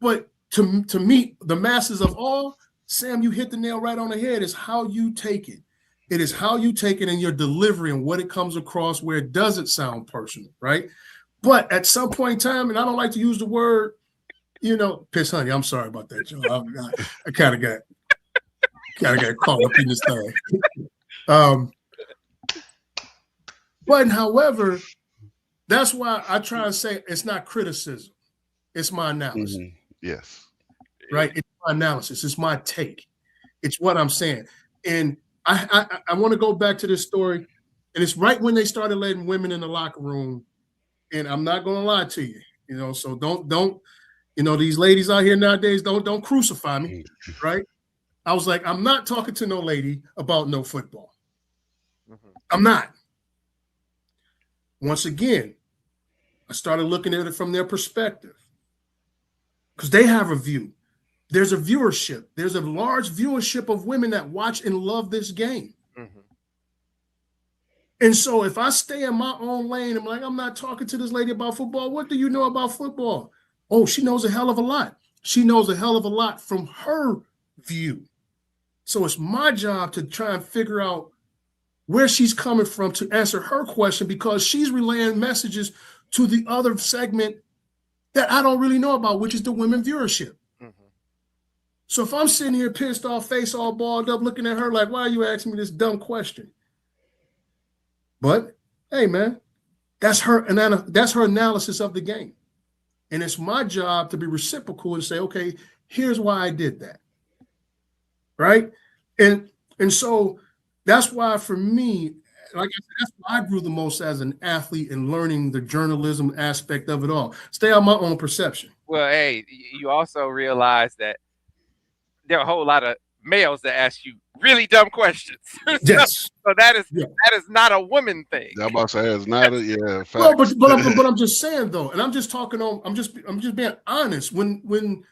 B: But to meet the masses of all, Sam, you hit the nail right on the head. Is how you take it. It is how you take it in your delivery and what it comes across where it doesn't sound personal, right? But at some point in time, and I don't like to use the word, you know, piss honey. I'm sorry about that, Joe. I kind of got caught up in this thing. But however, that's why I try to say it's not criticism. It's my analysis.
C: Yes.
B: Right? It's my analysis. It's my take. It's what I'm saying. And I want to go back to this story. And it's right when they started letting women in the locker room. And I'm not going to lie to you. You know, so don't, you know, these ladies out here nowadays, don't crucify me. Right? I was like, I'm not talking to no lady about no football. I'm not. Once again, I started looking at it from their perspective because they have a view. There's a viewership. There's a large viewership of women that watch and love this game. And so if I stay in my own lane, I'm like, I'm not talking to this lady about football. What do you know about football? Oh, she knows a hell of a lot. she knows a hell of a lot from her view. So it's my job to try and figure out where she's coming from to answer her question, because she's relaying messages to the other segment that I don't really know about, which is the women viewership. So if I'm sitting here pissed off, face all balled up, looking at her like, why are you asking me this dumb question? But hey, man, that's her analysis of the game. And it's my job to be reciprocal and say, okay, here's why I did that. Right? And so that's why for me, like I said, that's why I grew the most as an athlete and learning the journalism aspect of it all. Stay on my own perception.
A: Well, hey, you also realize that there are a whole lot of males that ask you really dumb questions.
B: Yes.
A: So that is not a woman thing.
C: I'm about to say it's not a fact.
B: No, but I'm just saying though, and I'm just talking on. I'm just being honest. When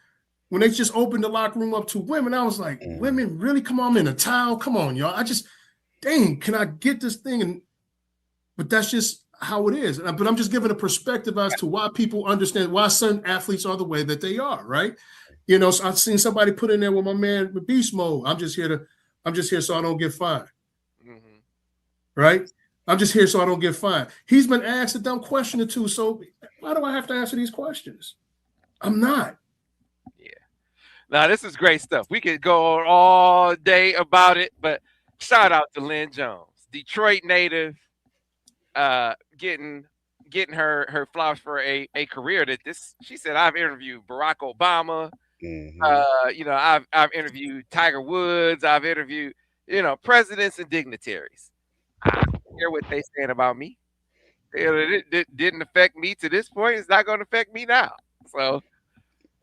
B: they just opened the locker room up to women, I was like, women really? Come on, I'm in a towel. Come on, y'all. Dang, can I get this thing? But that's just how it is. But I'm just giving a perspective as to why people understand why certain athletes are the way that they are, right? You know, so I've seen somebody put in there with my man with beast mode. I'm just here so I don't get fined. Mm-hmm. Right? I'm just here so I don't get fined. He's been asked a dumb question or two, so why do I have to answer these questions? I'm not.
A: Yeah. Now, this is great stuff. We could go on all day about it, but shout out to Lynn Jones, Detroit native, getting her flowers for a career that she said, I've interviewed Barack Obama. Mm-hmm. I've interviewed Tiger Woods. I've interviewed, presidents and dignitaries. I don't care what they saying about me. It didn't affect me to this point. It's not going to affect me now. So,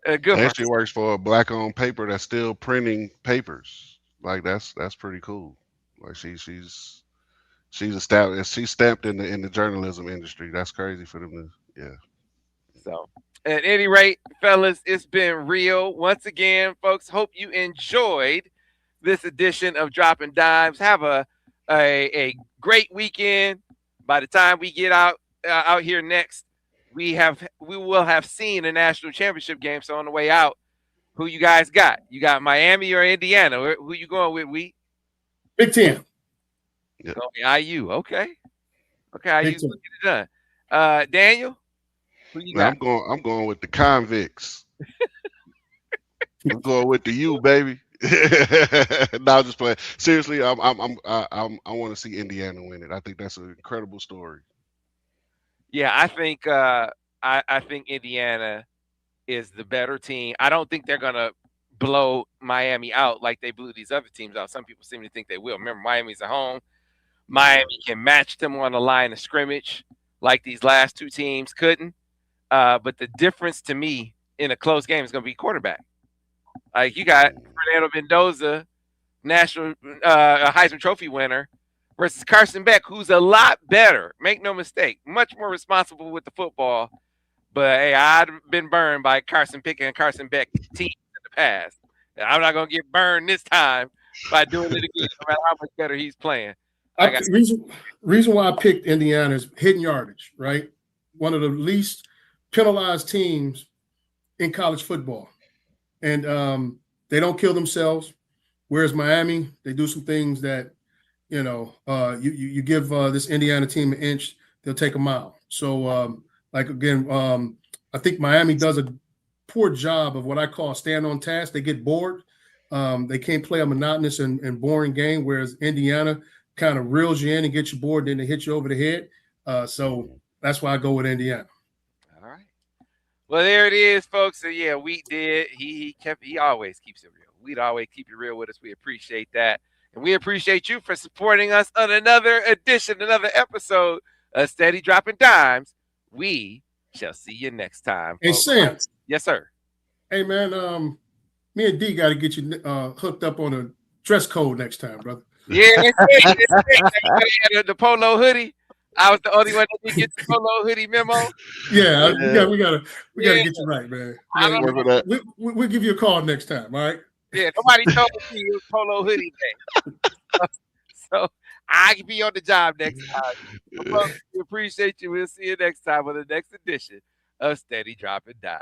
A: good.
C: And she works for a black-owned paper that's still printing papers. Like that's pretty cool. Like she's established. She's stamped in the journalism industry. That's crazy for them to, yeah. So,
A: at any rate, fellas, it's been real. Once again, folks, hope you enjoyed this edition of Droppin Dimes. Have a great weekend. By the time we get out here next, we will have seen a national championship game. So on the way out, who you guys got? You got Miami or Indiana? Who you going with?
B: Big Ten.
A: Yep. IU. Okay. IU. Get it done. Daniel.
C: I'm going with the convicts. I'm going with the U, baby. No, I'm just playing. Seriously, I want to see Indiana win it. I think that's an incredible story.
A: Yeah, I think I think Indiana is the better team. I don't think they're gonna blow Miami out like they blew these other teams out. Some people seem to think they will. Remember, Miami's at home. Miami can match them on the line of scrimmage like these last two teams couldn't. But the difference to me in a close game is going to be quarterback. Like you got Fernando Mendoza, national Heisman Trophy winner, versus Carson Beck, who's a lot better. Make no mistake, much more responsible with the football. But hey, I've been burned by Carson Beck and Carson Beck teams in the past. And I'm not going to get burned this time by doing it again, no matter how much better he's playing.
B: Reason why I picked Indiana is hitting yardage, right? One of the least penalized teams in college football. And they don't kill themselves. Whereas Miami, they do some things that, you give this Indiana team an inch, they'll take a mile. So, I think Miami does a poor job of what I call stand on task. They get bored. They can't play a monotonous and boring game, whereas Indiana kind of reels you in and gets you bored, then they hit you over the head. So that's why I go with Indiana.
A: All right. Well, there it is, folks. So yeah, we did. He always keeps it real. We'd always keep it real with us. We appreciate that. And we appreciate you for supporting us on another episode of Steady Droppin Dimes. We shall see you next time.
B: Hey,
A: folks.
B: Sam.
A: Yes, sir.
B: Hey, man, me and D got to get you hooked up on a dress code next time, brother.
A: Yeah, the polo hoodie. I was the only one that didn't get the polo hoodie memo.
B: Yeah, we gotta get you right, man. We'll give you a call next time, all right?
A: Yeah, nobody told me it was polo hoodie day. So I can be on the job next time. We appreciate you. We'll see you next time on the next edition of Steady Droppin Dimes.